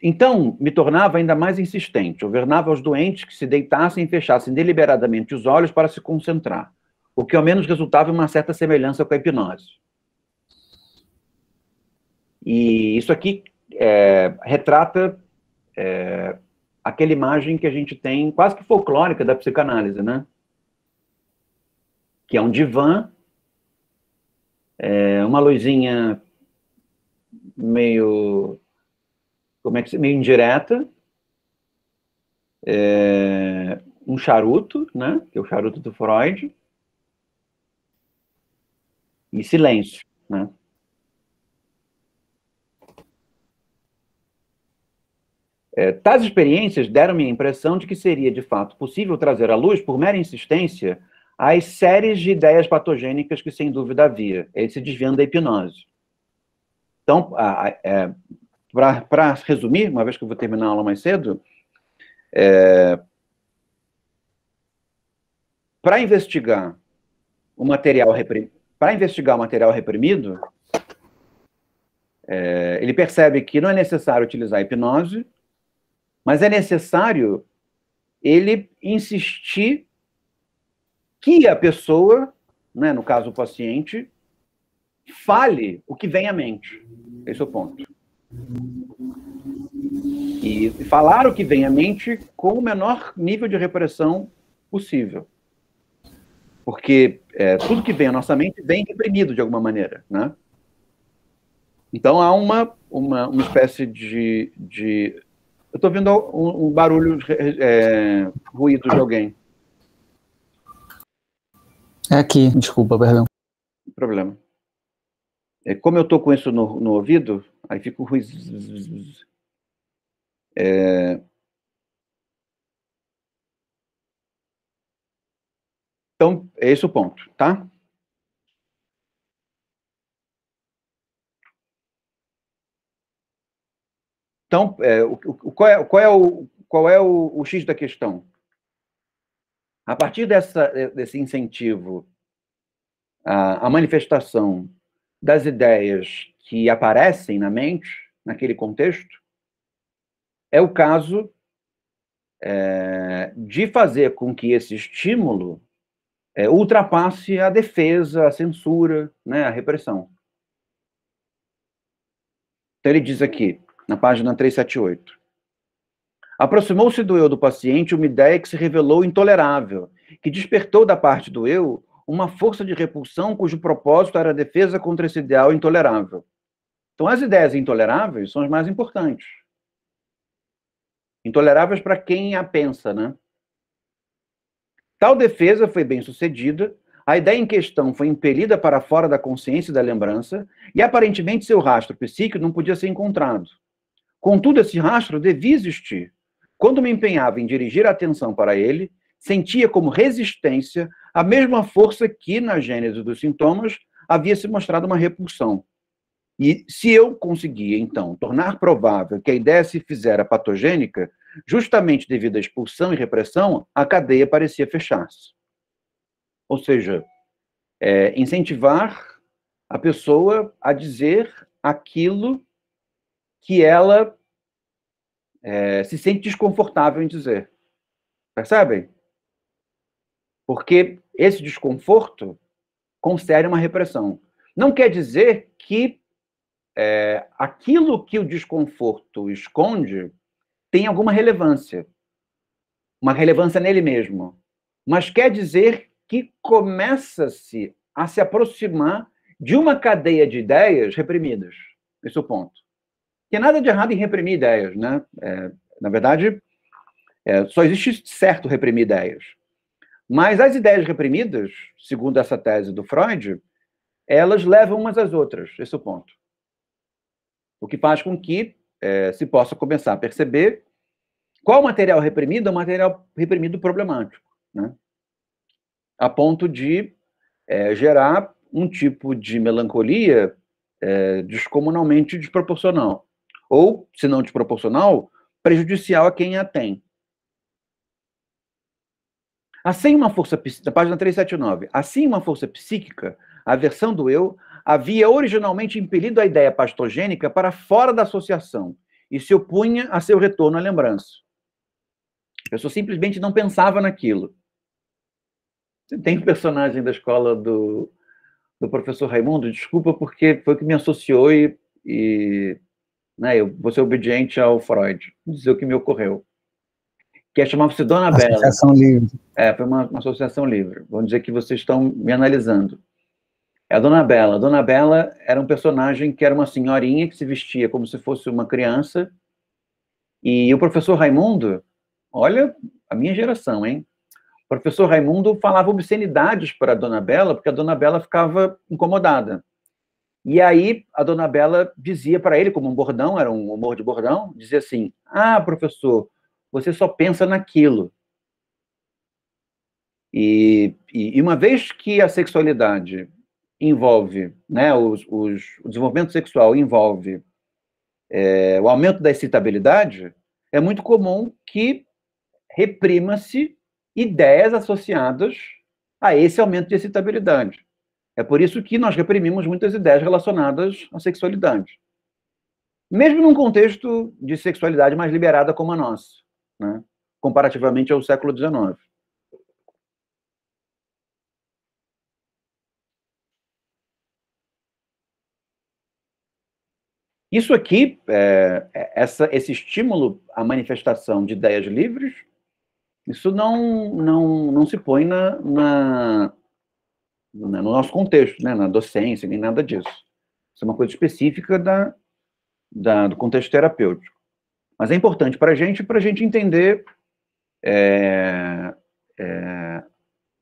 S1: Então, me tornava ainda mais insistente. Ordenava aos doentes que se deitassem e fechassem deliberadamente os olhos para se concentrar, o que ao menos resultava em uma certa semelhança com a hipnose. E isso aqui retrata aquela imagem que a gente tem, quase que folclórica da psicanálise, né? Que é um divã, uma luzinha meio indireta, um charuto, né? Que é o charuto do Freud, e silêncio, né? Tais experiências deram-me a impressão de que seria, de fato, possível trazer à luz, por mera insistência, as séries de ideias patogênicas que, sem dúvida, havia. Ele se desviando da hipnose. Então, para resumir, uma vez que eu vou terminar a aula mais cedo, para investigar o material reprimido, ele percebe que não é necessário utilizar a hipnose, mas é necessário ele insistir que a pessoa, né, no caso o paciente, fale o que vem à mente. Esse é o ponto. E falar o que vem à mente com o menor nível de repressão possível. Porque tudo que vem à nossa mente vem reprimido de alguma maneira, né? Então há uma espécie de... Eu estou vendo um barulho, ruído de alguém.
S3: É aqui, desculpa, perdão.
S1: Não tem problema. Como eu estou com isso no ouvido, aí fica o ruído. Então, é esse o ponto, tá? Então, qual é o X da questão? A partir desse incentivo à manifestação das ideias que aparecem na mente, naquele contexto, é o caso de fazer com que esse estímulo ultrapasse a defesa, a censura, né, a repressão. Então ele diz aqui, na página 378, aproximou-se do eu do paciente uma ideia que se revelou intolerável, que despertou da parte do eu uma força de repulsão cujo propósito era a defesa contra esse ideal intolerável. Então as ideias intoleráveis são as mais importantes. Intoleráveis para quem a pensa, né? Tal defesa foi bem sucedida, a ideia em questão foi impelida para fora da consciência e da lembrança, e aparentemente seu rastro psíquico não podia ser encontrado. Contudo, esse rastro devia existir. Quando me empenhava em dirigir a atenção para ele, sentia como resistência a mesma força que, na gênese dos sintomas, havia se mostrado uma repulsão. E se eu conseguia, então, tornar provável que a ideia se fizera patogênica, justamente devido à expulsão e repressão, a cadeia parecia fechar-se. Ou seja, incentivar a pessoa a dizer aquilo que ela se sente desconfortável em dizer. Percebem? Porque esse desconforto confere uma repressão. Não quer dizer que aquilo que o desconforto esconde tem alguma relevância. Uma relevância nele mesmo. Mas quer dizer que começa-se a se aproximar de uma cadeia de ideias reprimidas. Esse é o ponto. Não tem nada de errado em reprimir ideias, né? Na verdade, só existe certo reprimir ideias. Mas as ideias reprimidas, segundo essa tese do Freud, elas levam umas às outras. Esse é o ponto. O que faz com que se possa começar a perceber qual material reprimido é um material reprimido problemático, né? A ponto de gerar um tipo de melancolia descomunalmente desproporcional. Ou, se não desproporcional, prejudicial a quem a tem. Assim, uma força, na página 379, assim uma força psíquica, a versão do eu, havia originalmente impelido a ideia pastogênica para fora da associação e se opunha a seu retorno à lembrança. A pessoa simplesmente não pensava naquilo. Tem um personagem da escola do professor Raimundo, desculpa porque foi o que me associou né, eu vou ser obediente ao Freud, vou dizer o que me ocorreu. Que chamava-se Dona Bela.
S3: Associação livre.
S1: Foi uma associação livre. Vamos dizer que vocês estão me analisando. É a Dona Bela. A Dona Bela era um personagem que era uma senhorinha que se vestia como se fosse uma criança. E o professor Raimundo, Olha a minha geração, hein? O professor Raimundo falava obscenidades para a dona Bela, porque a dona Bela ficava incomodada. E aí a dona Bela dizia para ele, como um bordão, era um humor de bordão, dizia assim: ah, professor, você só pensa naquilo. E uma vez que a sexualidade envolve, né, o desenvolvimento sexual envolve o aumento da excitabilidade, é muito comum que reprima-se ideias associadas a esse aumento de excitabilidade. É por isso que nós reprimimos muitas ideias relacionadas à sexualidade. Mesmo num contexto de sexualidade mais liberada como a nossa, né, comparativamente ao século XIX. Isso aqui, esse estímulo à manifestação de ideias livres, isso não se põe no nosso contexto, né, na docência, nem nada disso. Isso é uma coisa específica do contexto terapêutico. Mas é importante para a gente entender,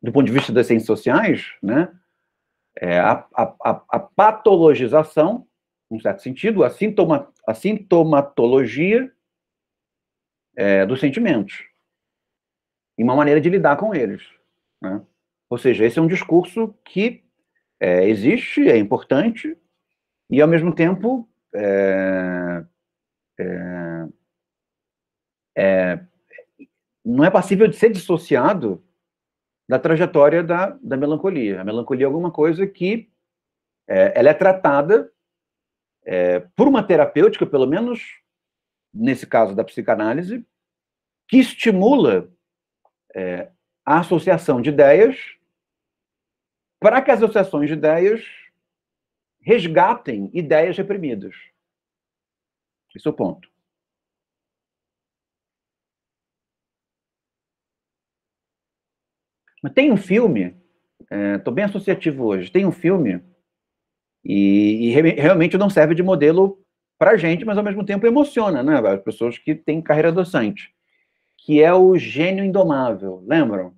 S1: do ponto de vista das ciências sociais, né, a patologização, num certo sentido, a sintomatologia dos sentimentos, e uma maneira de lidar com eles, né? Ou seja, esse é um discurso que existe, é importante, e, ao mesmo tempo, não é passível de ser dissociado da trajetória da melancolia. A melancolia é alguma coisa que ela é tratada por uma terapêutica, pelo menos nesse caso da psicanálise, que estimula a associação de ideias para que as associações de ideias resgatem ideias reprimidas. Esse é o ponto. Mas tem um filme, estou bem associativo hoje, tem um filme, e realmente não serve de modelo para a gente, mas ao mesmo tempo emociona, né, as pessoas que têm carreira docente, que é o Gênio Indomável, lembram?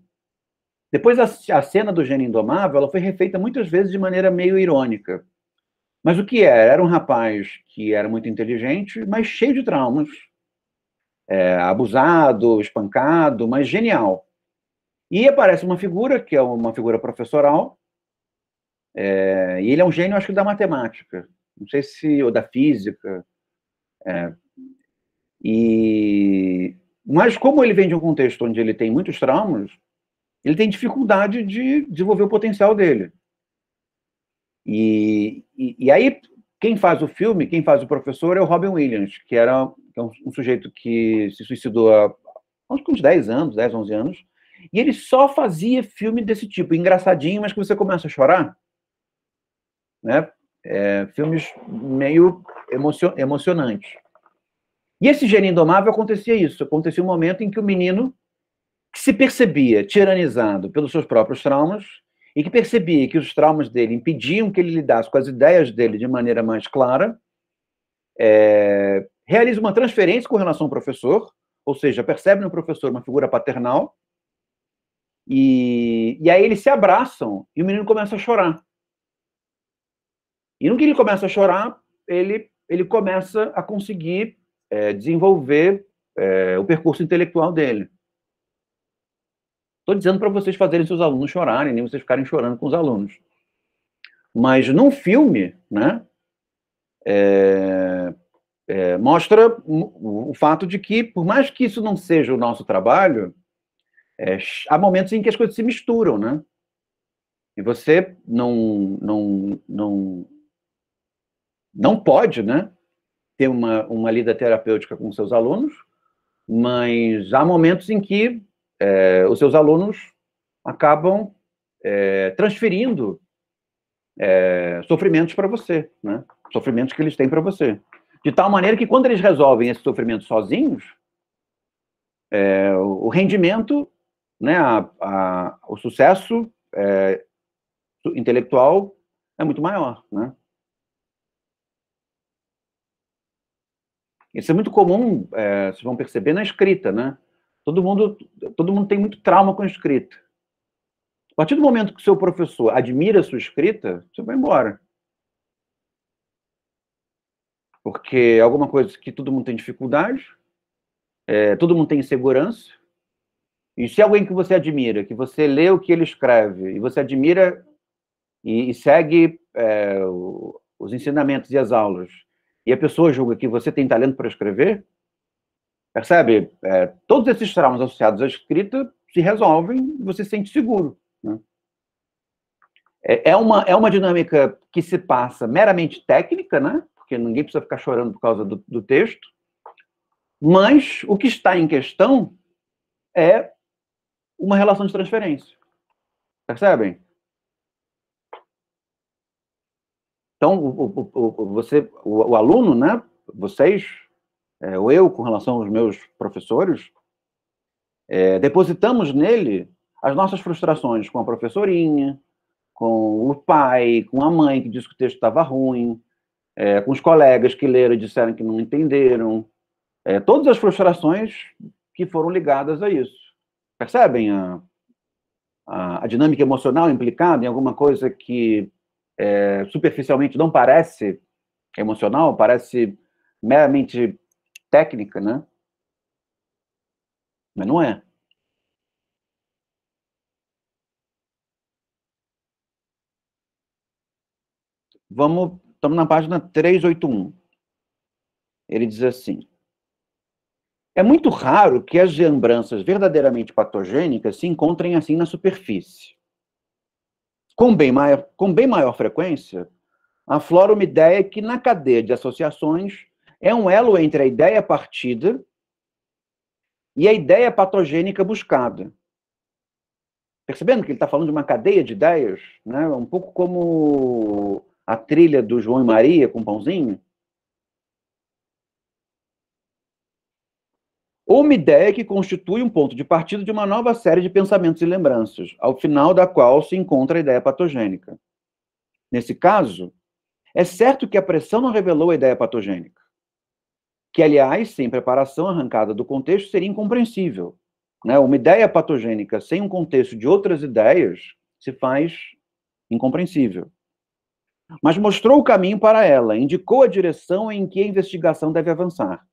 S1: Depois a cena do Gênio Indomável, ela foi refeita muitas vezes de maneira meio irônica. Mas o que era? Era um rapaz que era muito inteligente, mas cheio de traumas. Abusado, espancado, mas genial. E aparece uma figura, que é uma figura professoral, e ele é um gênio, acho que da matemática, não sei se, ou da física. Mas como ele vem de um contexto onde ele tem muitos traumas, ele tem dificuldade de desenvolver o potencial dele. E aí, quem faz o filme, quem faz o professor é o Robin Williams, que é um sujeito que se suicidou há uns 10 anos, 10, 11 anos, e ele só fazia filme desse tipo, engraçadinho, mas que você começa a chorar, né? Filmes meio emocionantes. E esse Gênio Indomável acontecia isso, acontecia um momento em que o menino, que se percebia tiranizado pelos seus próprios traumas, e que percebia que os traumas dele impediam que ele lidasse com as ideias dele de maneira mais clara, realiza uma transferência com relação ao professor, ou seja, percebe no professor uma figura paternal, e aí eles se abraçam, e o menino começa a chorar. E no que ele começa a chorar, ele começa a conseguir desenvolver o percurso intelectual dele. Estou dizendo para vocês fazerem seus alunos chorarem, nem vocês ficarem chorando com os alunos. Mas num filme, né, mostra o fato de que, por mais que isso não seja o nosso trabalho, há momentos em que as coisas se misturam, né? E você não pode, né, ter uma lida terapêutica com seus alunos, mas há momentos em que os seus alunos acabam transferindo sofrimentos para você, né? Sofrimentos que eles têm para você. De tal maneira que, quando eles resolvem esse sofrimento sozinhos, o rendimento, né, o sucesso intelectual é muito maior, né? Isso é muito comum, vocês vão perceber, na escrita, né? Todo mundo tem muito trauma com a escrita. A partir do momento que o seu professor admira a sua escrita, você vai embora. Porque é alguma coisa que todo mundo tem dificuldade, todo mundo tem insegurança, e se alguém que você admira, que você lê o que ele escreve, e você admira e segue os ensinamentos e as aulas, e a pessoa julga que você tem talento para escrever, percebe? Todos esses traumas associados à escrita se resolvem e você se sente seguro, né? É uma dinâmica que se passa meramente técnica, né? Porque ninguém precisa ficar chorando por causa do texto, mas o que está em questão é uma relação de transferência. Percebem? Então, o aluno, né? Vocês, ou eu, com relação aos meus professores, depositamos nele as nossas frustrações com a professorinha, com o pai, com a mãe que disse que o texto estava ruim, com os colegas que leram e disseram que não entenderam, todas as frustrações que foram ligadas a isso. Percebem a dinâmica emocional implicada em alguma coisa que superficialmente não parece emocional, parece meramente técnica, né? Mas não é. Estamos na página 381. Ele diz assim: é muito raro que as lembranças verdadeiramente patogênicas se encontrem assim na superfície. Com bem maior frequência, aflora uma ideia que, na cadeia de associações, é um elo entre a ideia partida e a ideia patogênica buscada. Percebendo que ele está falando de uma cadeia de ideias, né? Um pouco como a trilha do João e Maria com o pãozinho. Ou uma ideia que constitui um ponto de partida de uma nova série de pensamentos e lembranças, ao final da qual se encontra a ideia patogênica. Nesse caso, é certo que a pressão não revelou a ideia patogênica, que, aliás, sem preparação arrancada do contexto, seria incompreensível, né? Uma ideia patogênica sem um contexto de outras ideias se faz incompreensível. Mas mostrou o caminho para ela, indicou a direção em que a investigação deve avançar.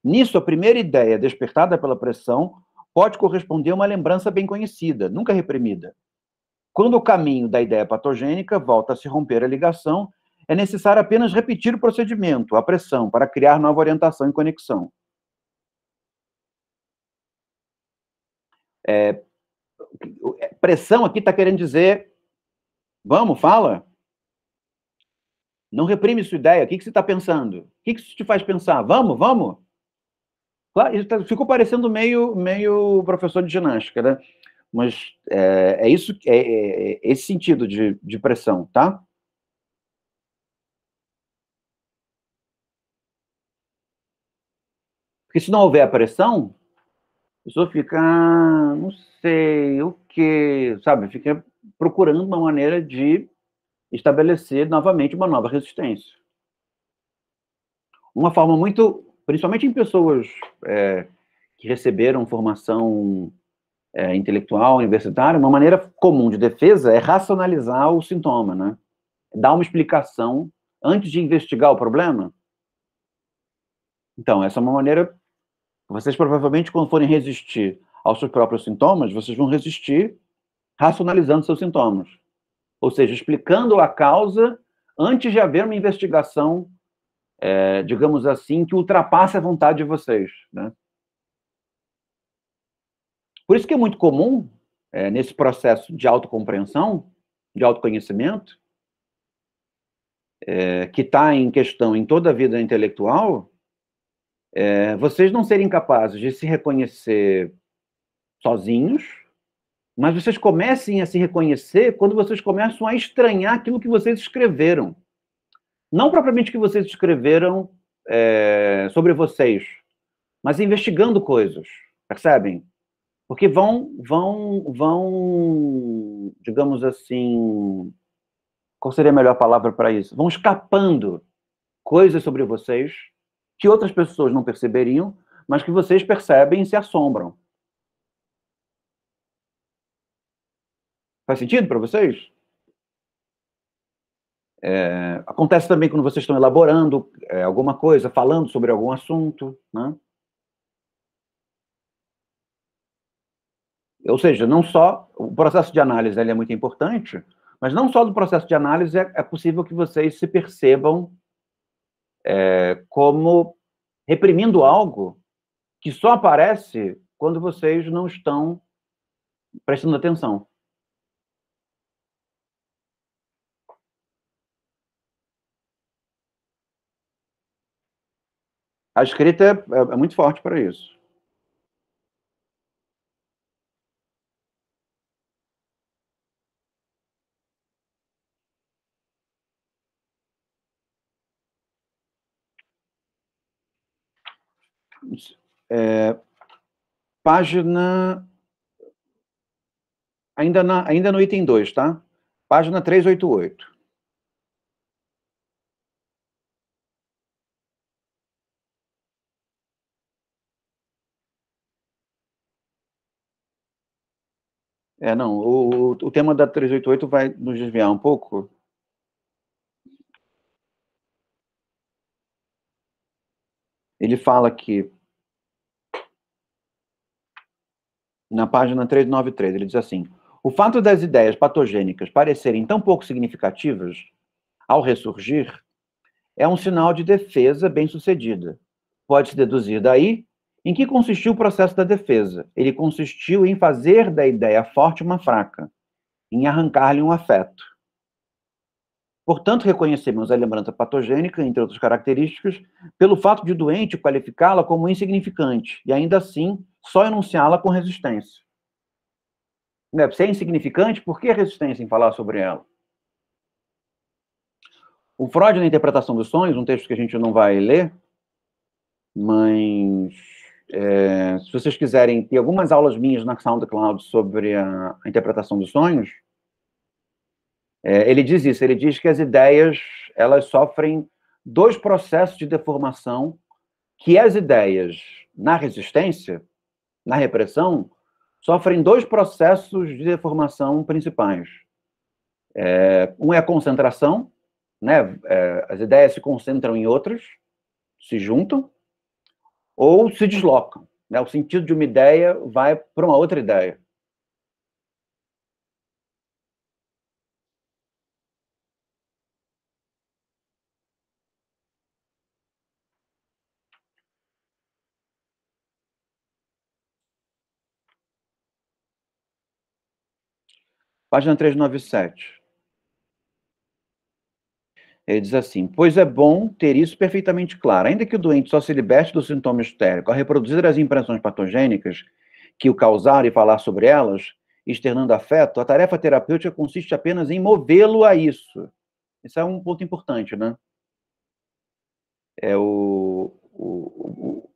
S1: Nisso, a primeira ideia, despertada pela pressão, pode corresponder a uma lembrança bem conhecida, nunca reprimida. Quando o caminho da ideia patogênica volta a se romper a ligação, é necessário apenas repetir o procedimento, a pressão, para criar nova orientação e conexão. Pressão aqui está querendo dizer, vamos, fala. Não reprime sua ideia, o que você está pensando? O que isso te faz pensar? Vamos, vamos. Claro, ficou parecendo meio professor de ginástica, né? Mas esse sentido de pressão, tá? Porque se não houver a pressão, a pessoa fica, não sei o quê, sabe? Fica procurando uma maneira de estabelecer novamente uma nova resistência. Uma forma muito, principalmente em pessoas que receberam formação intelectual, universitária, uma maneira comum de defesa é racionalizar o sintoma, né? Dar uma explicação antes de investigar o problema. Então, essa é uma maneira. Vocês provavelmente, quando forem resistir aos seus próprios sintomas, vocês vão resistir racionalizando seus sintomas. Ou seja, explicando a causa antes de haver uma investigação, digamos assim, que ultrapasse a vontade de vocês, né? Por isso que é muito comum, nesse processo de autocompreensão, de autoconhecimento, que está em questão em toda a vida intelectual, vocês não serem capazes de se reconhecer sozinhos, mas vocês comecem a se reconhecer quando vocês começam a estranhar aquilo que vocês escreveram. Não propriamente que vocês escreveram sobre vocês, mas investigando coisas, percebem? Porque vão, digamos assim, qual seria a melhor palavra para isso? Vão escapando coisas sobre vocês que outras pessoas não perceberiam, mas que vocês percebem e se assombram. Faz sentido para vocês? Acontece também quando vocês estão elaborando alguma coisa, falando sobre algum assunto, né? Ou seja, não só o processo de análise ele é muito importante, mas não só do processo de análise é possível que vocês se percebam como reprimindo algo que só aparece quando vocês não estão prestando atenção. A escrita é muito forte para isso. Página... Ainda no item 2, tá? Página 388. Não, o tema da 388 vai nos desviar um pouco. Ele fala que, na página 393, ele diz assim: o fato das ideias patogênicas parecerem tão pouco significativas ao ressurgir é um sinal de defesa bem-sucedida. Pode-se deduzir daí em que consistiu o processo da defesa. Ele consistiu em fazer da ideia forte uma fraca, em arrancar-lhe um afeto. Portanto, reconhecemos a lembrança patogênica, entre outras características, pelo fato de o doente qualificá-la como insignificante, e ainda assim só enunciá-la com resistência. Se é insignificante, por que a resistência em falar sobre ela? O Freud, na interpretação dos sonhos, um texto que a gente não vai ler, mas se vocês quiserem ter algumas aulas minhas na SoundCloud sobre a interpretação dos sonhos, ele diz isso, ele diz que as ideias, elas sofrem dois processos de deformação, que as ideias, na resistência, na repressão, sofrem dois processos de deformação principais. Um é a concentração, né? As ideias se concentram em outras, se juntam, ou se deslocam, né? O sentido de uma ideia vai para uma outra ideia. Página 397. Ele diz assim: pois é bom ter isso perfeitamente claro. Ainda que o doente só se liberte do sintoma histérico ao reproduzir as impressões patogênicas que o causaram e falar sobre elas, externando afeto, a tarefa terapêutica consiste apenas em movê-lo a isso. Isso é um ponto importante, né?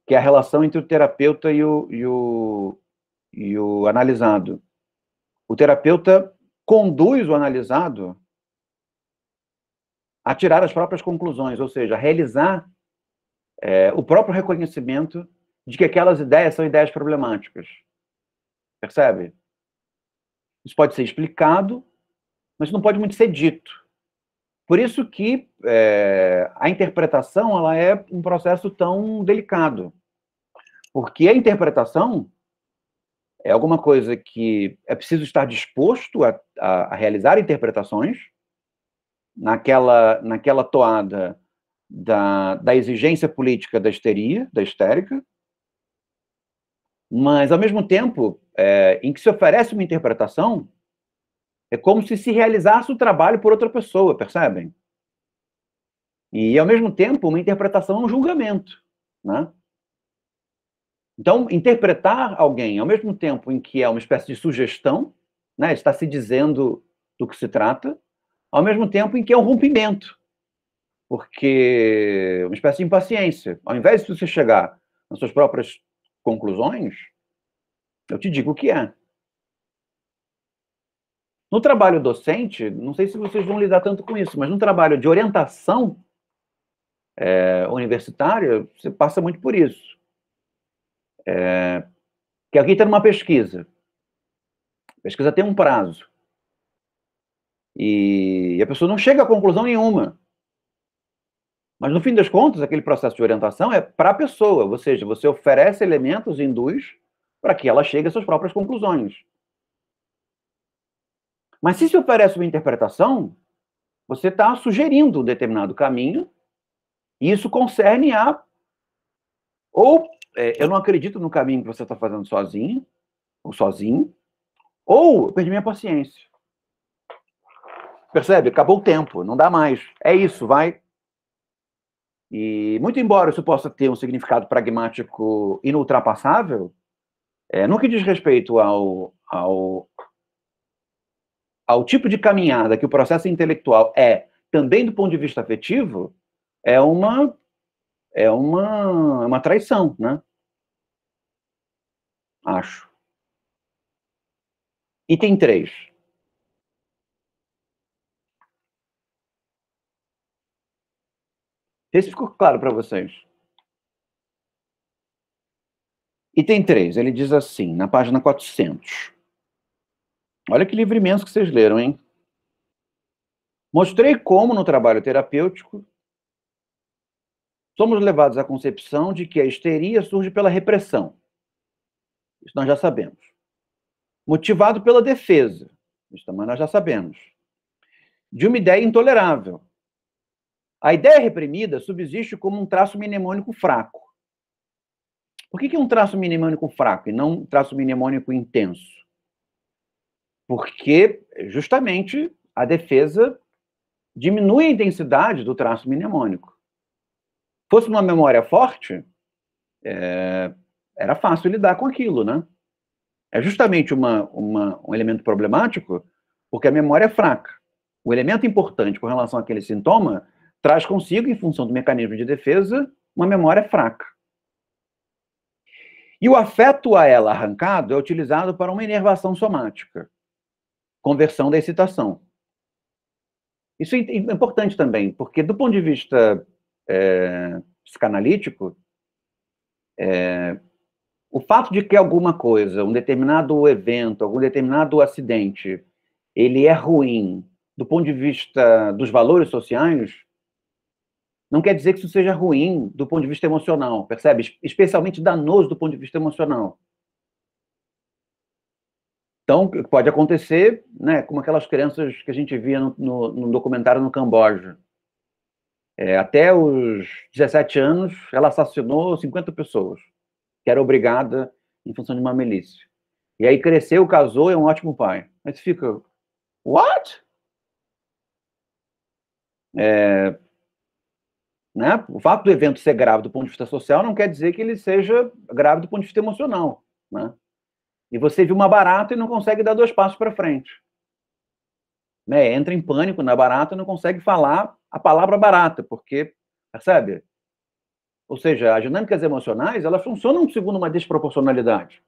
S1: Que é a relação entre o terapeuta e o analisado. O terapeuta conduz o analisado a tirar as próprias conclusões, ou seja, a realizar o próprio reconhecimento de que aquelas ideias são ideias problemáticas. Percebe? Isso pode ser explicado, mas não pode muito ser dito. Por isso que a interpretação ela é um processo tão delicado. Porque a interpretação é alguma coisa que é preciso estar disposto a realizar interpretações naquela toada da exigência política da histeria, da histérica, mas, ao mesmo tempo, em que se oferece uma interpretação, é como se realizasse o trabalho por outra pessoa, percebem? E, ao mesmo tempo, uma interpretação é um julgamento, né? Então, interpretar alguém, ao mesmo tempo em que é uma espécie de sugestão, né, está se dizendo do que se trata, ao mesmo tempo em que é um rompimento, porque é uma espécie de impaciência. Ao invés de você chegar nas suas próprias conclusões, eu te digo o que é. No trabalho docente, não sei se vocês vão lidar tanto com isso, mas no trabalho de orientação universitária, você passa muito por isso. Que aqui está numa pesquisa. A pesquisa tem um prazo. E a pessoa não chega a conclusão nenhuma. Mas, no fim das contas, aquele processo de orientação é para a pessoa, ou seja, você oferece elementos, induz, para que ela chegue às suas próprias conclusões. Mas se oferece uma interpretação, você está sugerindo um determinado caminho, e isso concerne a... Ou eu não acredito no caminho que você está fazendo sozinho, ou sozinho, ou eu perdi minha paciência. Percebe? Acabou o tempo, não dá mais. É isso, vai. E, muito embora isso possa ter um significado pragmático inultrapassável, no que diz respeito ao tipo de caminhada que o processo intelectual é, também do ponto de vista afetivo, é uma traição, né? Acho. Item 3. Esse ficou claro para vocês. Item 3, ele diz assim, na página 400. Olha que livro imenso que vocês leram, hein? Mostrei como, no trabalho terapêutico, somos levados à concepção de que a histeria surge pela repressão. Isso nós já sabemos. Motivado pela defesa. Isso também nós já sabemos. De uma ideia intolerável. A ideia reprimida subsiste como um traço mnemônico fraco. Por que é um traço mnemônico fraco e não um traço mnemônico intenso? Porque, justamente, a defesa diminui a intensidade do traço mnemônico. Fosse uma memória forte, era fácil lidar com aquilo, né? É justamente um elemento problemático, porque a memória é fraca. O elemento importante com relação àquele sintoma traz consigo, em função do mecanismo de defesa, uma memória fraca. E o afeto a ela arrancado é utilizado para uma inervação somática, conversão da excitação. Isso é importante também, porque do ponto de vista psicanalítico, o fato de que alguma coisa, um determinado evento, algum determinado acidente, ele é ruim do ponto de vista dos valores sociais, não quer dizer que isso seja ruim do ponto de vista emocional, percebe? Especialmente danoso do ponto de vista emocional. Então, pode acontecer, né, como aquelas crianças que a gente via no documentário no Camboja. Até os 17 anos, ela assassinou 50 pessoas, que era obrigada em função de uma milícia. E aí cresceu, casou, é um ótimo pai. Aí você fica, what? Né? O fato do evento ser grave do ponto de vista social não quer dizer que ele seja grave do ponto de vista emocional. Né? E você viu uma barata e não consegue dar 2 passos para frente. Né? Entra em pânico na barata e não consegue falar a palavra barata, porque, percebe? Ou seja, as dinâmicas emocionais, elas funcionam segundo uma desproporcionalidade.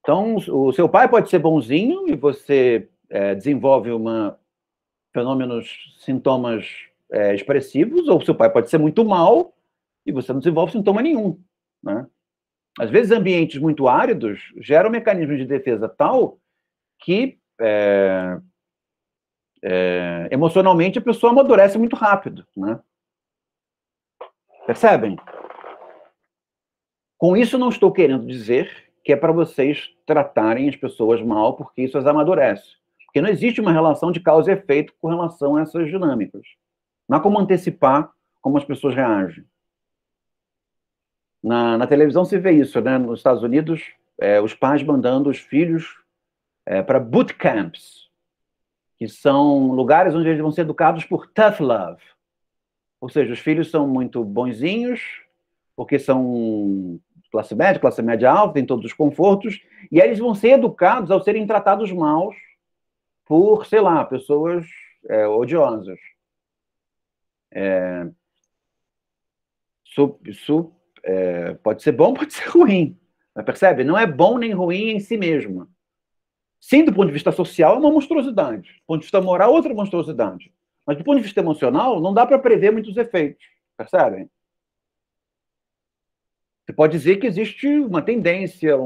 S1: Então, o seu pai pode ser bonzinho e você desenvolve fenômenos, sintomas expressivos, ou seu pai pode ser muito mal e você não desenvolve sintoma nenhum. Né? Às vezes, ambientes muito áridos geram mecanismos de defesa tal que emocionalmente a pessoa amadurece muito rápido. Né? Percebem? Com isso, não estou querendo dizer que é para vocês tratarem as pessoas mal, porque isso as amadurece. Porque não existe uma relação de causa e efeito com relação a essas dinâmicas. Não há como antecipar como as pessoas reagem. Na televisão se vê isso, né? Nos Estados Unidos, os pais mandando os filhos para bootcamps, que são lugares onde eles vão ser educados por tough love. Ou seja, os filhos são muito bonzinhos, porque são classe média alta, têm todos os confortos, e aí eles vão ser educados ao serem tratados mal por, sei lá, pessoas odiosas. Isso pode ser bom, pode ser ruim. Percebe? Não é bom nem ruim em si mesmo. Sim, do ponto de vista social, é uma monstruosidade. Do ponto de vista moral, outra monstruosidade. Mas do ponto de vista emocional, não dá para prever muitos efeitos. Percebem? Você pode dizer que existe uma tendência,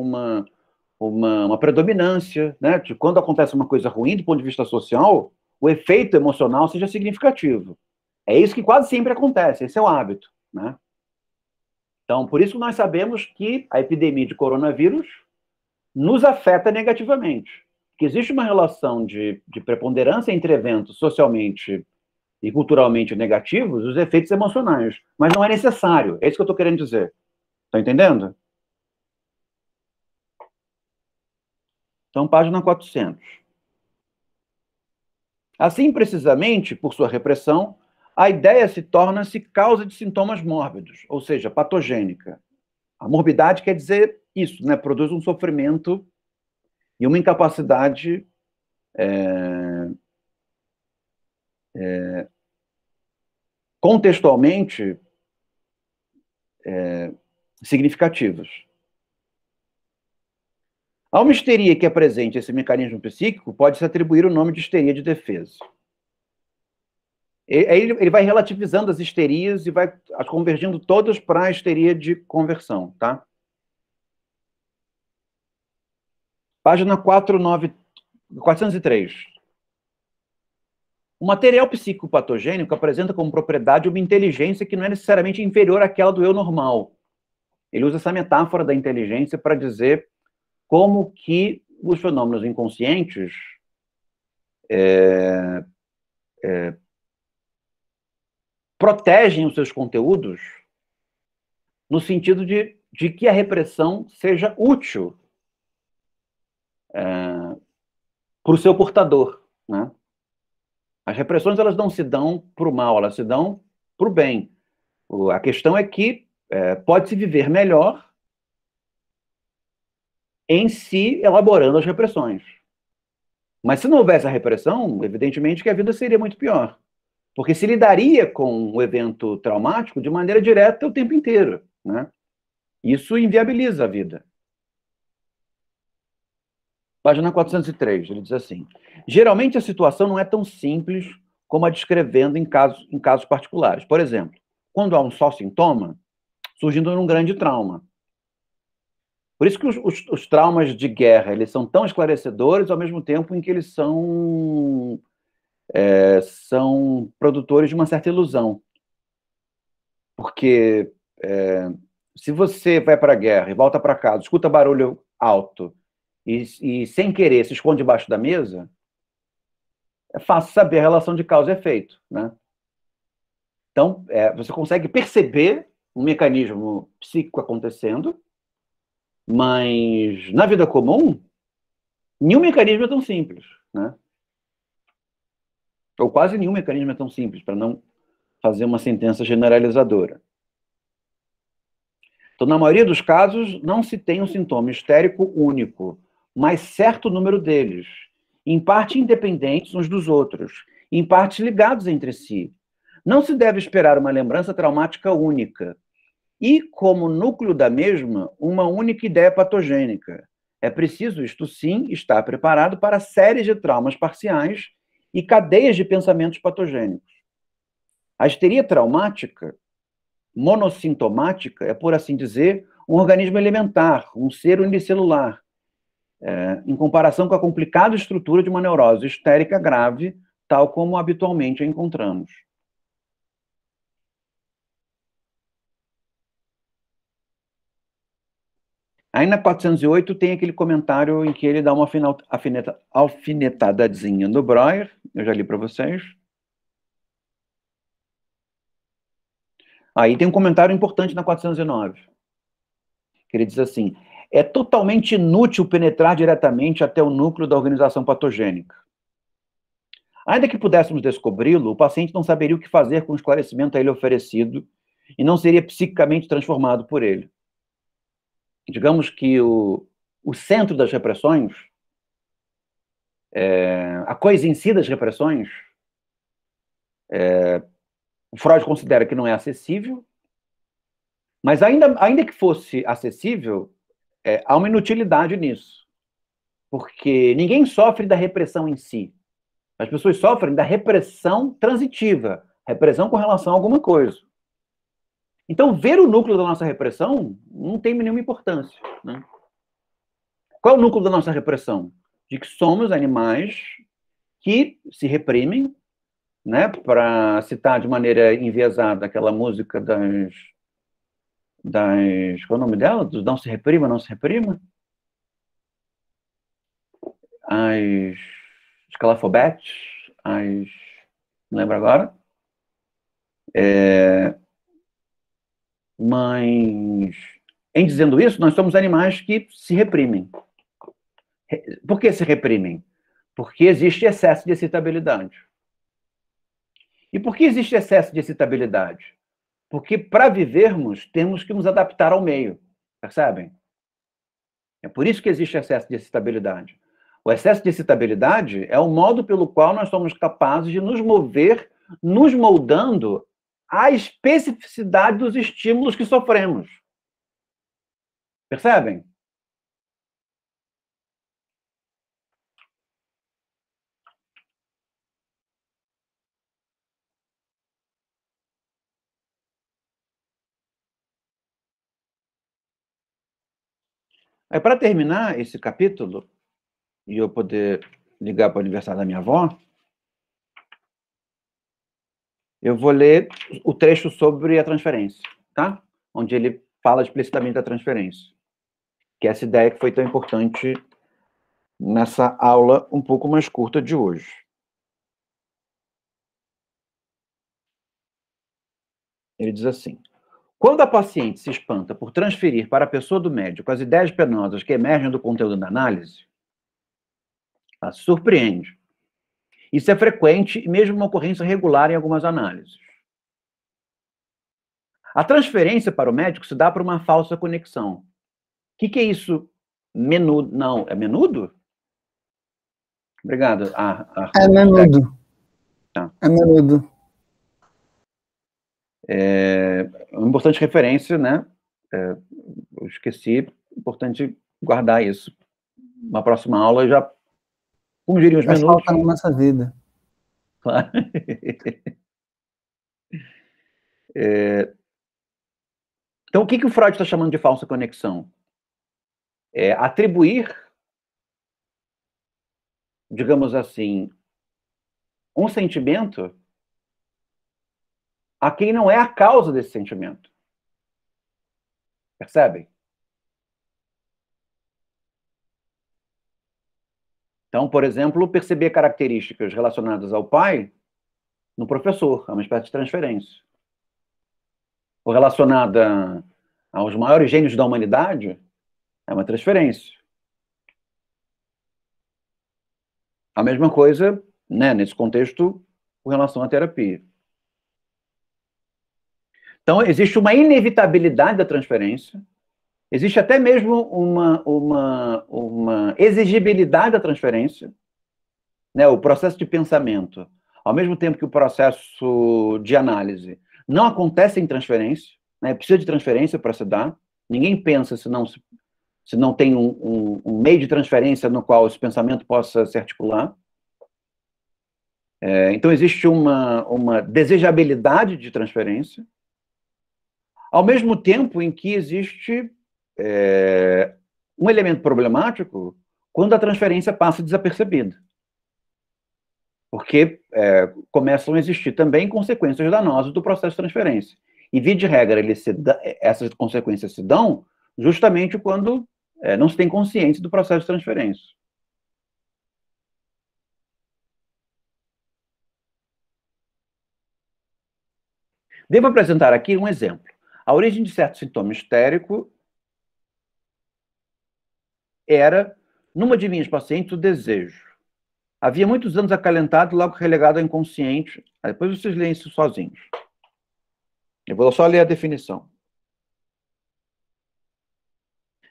S1: uma predominância, né, de quando acontece uma coisa ruim do ponto de vista social, o efeito emocional seja significativo. É isso que quase sempre acontece, esse é o hábito, né? Então, por isso que nós sabemos que a epidemia de coronavírus nos afeta negativamente. Que existe uma relação de preponderância entre eventos socialmente e culturalmente negativos, os efeitos emocionais. Mas não é necessário, é isso que eu estou querendo dizer. Está entendendo? Então, página 400. Assim, precisamente, por sua repressão, a ideia se torna-se causa de sintomas mórbidos, ou seja, patogênica. A morbidade quer dizer isso, né? Produz um sofrimento e uma incapacidade contextualmente significativas. A uma histeria que apresente esse mecanismo psíquico pode-se atribuir o nome de histeria de defesa. Ele vai relativizando as histerias e vai as convergindo todas para a histeria de conversão, tá? Página 403. O material psicopatogênico apresenta como propriedade uma inteligência que não é necessariamente inferior àquela do eu normal. Ele usa essa metáfora da inteligência para dizer como que os fenômenos inconscientes protegem os seus conteúdos no sentido de que a repressão seja útil para o seu portador, né? As repressões, elas não se dão para o mal, elas se dão para o bem. A questão é que pode-se viver melhor em si elaborando as repressões. Mas se não houvesse a repressão, evidentemente que a vida seria muito pior. Porque se lidaria com o evento traumático de maneira direta o tempo inteiro, né? Isso inviabiliza a vida. Página 403, ele diz assim: geralmente a situação não é tão simples como a descrevendo em casos particulares. Por exemplo, quando há um só sintoma, surgindo num grande trauma. Por isso que os traumas de guerra, eles são tão esclarecedores ao mesmo tempo em que eles são produtores de uma certa ilusão. Porque se você vai para a guerra e volta para casa, escuta barulho alto e sem querer se esconde debaixo da mesa, é fácil saber a relação de causa e efeito, né? Então, você consegue perceber um mecanismo psíquico acontecendo, mas na vida comum, nenhum mecanismo é tão simples, né? Ou quase nenhum mecanismo é tão simples, para não fazer uma sentença generalizadora. Então, na maioria dos casos, não se tem um sintoma histérico único, mas certo número deles, em parte independentes uns dos outros, em parte ligados entre si. Não se deve esperar uma lembrança traumática única, e, como núcleo da mesma, uma única ideia patogênica. É preciso, isto sim, estar preparado para séries de traumas parciais e cadeias de pensamentos patogênicos. A histeria traumática, monossintomática, é, por assim dizer, um organismo elementar, um ser unicelular, em comparação com a complicada estrutura de uma neurose histérica grave, tal como habitualmente a encontramos. Aí na 408 tem aquele comentário em que ele dá uma alfinetadazinha no Breuer, eu já li para vocês. Aí tem um comentário importante na 409, que ele diz assim: é totalmente inútil penetrar diretamente até o núcleo da organização patogênica. Ainda que pudéssemos descobri-lo, o paciente não saberia o que fazer com o esclarecimento a ele oferecido e não seria psiquicamente transformado por ele. Digamos que o centro das repressões, a coisa em si das repressões, o Freud considera que não é acessível, mas ainda que fosse acessível, há uma inutilidade nisso. Porque ninguém sofre da repressão em si. As pessoas sofrem da repressão transitiva, repressão com relação a alguma coisa. Então, ver o núcleo da nossa repressão não tem nenhuma importância, né? Qual é o núcleo da nossa repressão? De que somos animais que se reprimem, né? Para citar de maneira enviesada aquela música das... Qual é o nome dela? Dos Não Se Reprima, Não Se Reprima? As escalafobetes, não lembro agora. Mas, em dizendo isso, nós somos animais que se reprimem. Por que se reprimem? Porque existe excesso de excitabilidade. E por que existe excesso de excitabilidade? Porque, para vivermos, temos que nos adaptar ao meio. Percebem? É por isso que existe excesso de excitabilidade. O excesso de excitabilidade é o modo pelo qual nós somos capazes de nos mover, nos moldando à especificidade dos estímulos que sofremos. Percebem? Aí, para terminar esse capítulo, e eu poder ligar para o aniversário da minha avó, eu vou ler o trecho sobre a transferência, tá? Onde ele fala explicitamente da transferência, que é essa ideia que foi tão importante nessa aula um pouco mais curta de hoje. Ele diz assim: quando a paciente se espanta por transferir para a pessoa do médico as ideias penosas que emergem do conteúdo da análise, ela se surpreende. Isso é frequente e mesmo uma ocorrência regular em algumas análises. A transferência para o médico se dá por uma falsa conexão. O que é isso? Menudo? Não, é menudo? Obrigado.
S3: É menudo.
S1: Tá.
S3: É menudo.
S1: Uma importante referência, né? Eu esqueci, importante guardar isso. Na próxima aula, já, como diriam os
S3: Faz
S1: menudos...
S3: falta na nossa vida.
S1: Claro. Então, o que o Freud está chamando de falsa conexão? É atribuir, digamos assim, um sentimento a quem não é a causa desse sentimento. Percebem? Então, por exemplo, perceber características relacionadas ao pai no professor, é uma espécie de transferência. Ou relacionada aos maiores gênios da humanidade, é uma transferência. A mesma coisa, né, nesse contexto, com relação à terapia. Então, existe uma inevitabilidade da transferência, existe até mesmo uma exigibilidade da transferência, né, o processo de pensamento, ao mesmo tempo que o processo de análise não acontece em transferência, né, precisa de transferência para se dar, ninguém pensa se não tem um meio de transferência no qual esse pensamento possa se articular. Então, existe uma desejabilidade de transferência, ao mesmo tempo em que existe um elemento problemático quando a transferência passa desapercebida. Porque começam a existir também consequências danosas do processo de transferência. E, via de regra, essas consequências se dão justamente quando não se tem consciência do processo de transferência. Devo apresentar aqui um exemplo. A origem de certo sintoma histérico era, numa de minhas pacientes, o desejo. Havia muitos anos acalentado e logo relegado ao inconsciente. Depois vocês leem isso sozinhos. Eu vou só ler a definição.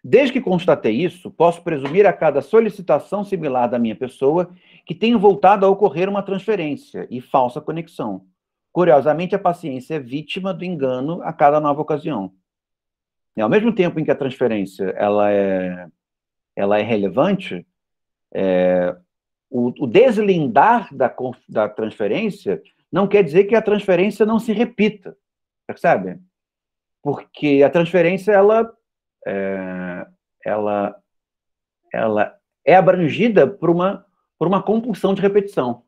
S1: Desde que constatei isso, posso presumir a cada solicitação similar da minha pessoa que tenha voltado a ocorrer uma transferência e falsa conexão. Curiosamente, a paciência é vítima do engano a cada nova ocasião. E, ao mesmo tempo em que a transferência ela é relevante, o deslindar da transferência não quer dizer que a transferência não se repita, percebe? Porque a transferência, ela ela é abrangida por uma compulsão de repetição.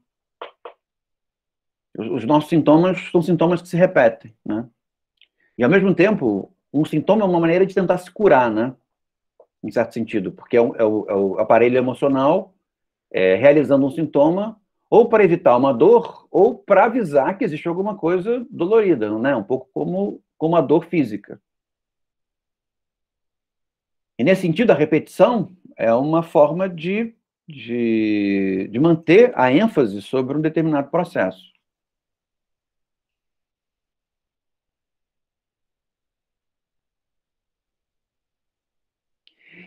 S1: Os nossos sintomas são sintomas que se repetem, né? E, ao mesmo tempo, um sintoma é uma maneira de tentar se curar, né? Em certo sentido, porque é o aparelho emocional realizando um sintoma ou para evitar uma dor ou para avisar que existe alguma coisa dolorida, né? Um pouco como a dor física. E, nesse sentido, a repetição é uma forma de manter a ênfase sobre um determinado processo.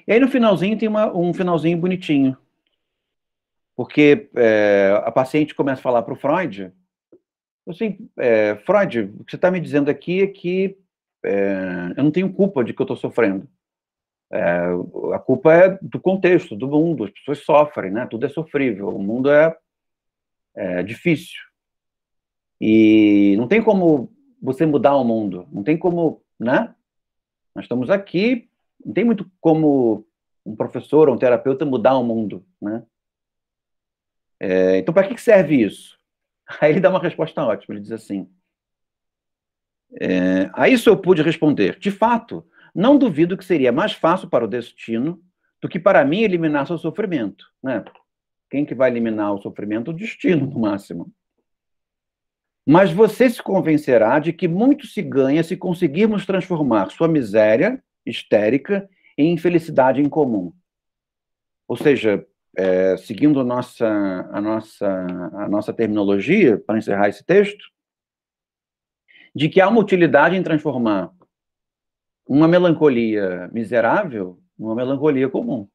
S1: E aí, no finalzinho, tem um finalzinho bonitinho. Porque a paciente começa a falar para o Freud, assim, Freud, o que você está me dizendo aqui é que eu não tenho culpa de que eu estou sofrendo. A culpa é do contexto, do mundo, as pessoas sofrem, né? Tudo é sofrível, o mundo é difícil. E não tem como você mudar o mundo, não tem como, né? Nós estamos aqui, não tem muito como um professor ou um terapeuta mudar o mundo, né? Então, para que serve isso? Aí ele dá uma resposta ótima, ele diz assim, a isso eu pude responder, de fato, não duvido que seria mais fácil para o destino do que para mim eliminar seu sofrimento, né? Quem que vai eliminar o sofrimento? O destino, no máximo. Mas você se convencerá de que muito se ganha se conseguirmos transformar sua miséria histérica em infelicidade em comum. Ou seja, seguindo a nossa terminologia, para encerrar esse texto, de que há uma utilidade em transformar uma melancolia miserável numa melancolia comum.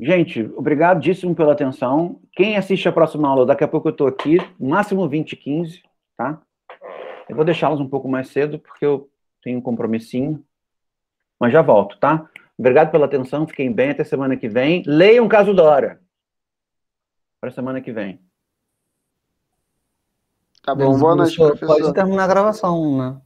S1: Gente, obrigadíssimo pela atenção. Quem assiste a próxima aula, daqui a pouco eu estou aqui, máximo 20h15, tá? Eu vou deixá-los um pouco mais cedo, porque eu tenho um compromissinho, mas já volto, tá? Obrigado pela atenção, fiquem bem, até semana que vem. Leiam Caso Dora, para semana que vem.
S4: Tá bom, boa noite, professor.
S3: Pode terminar a gravação, né?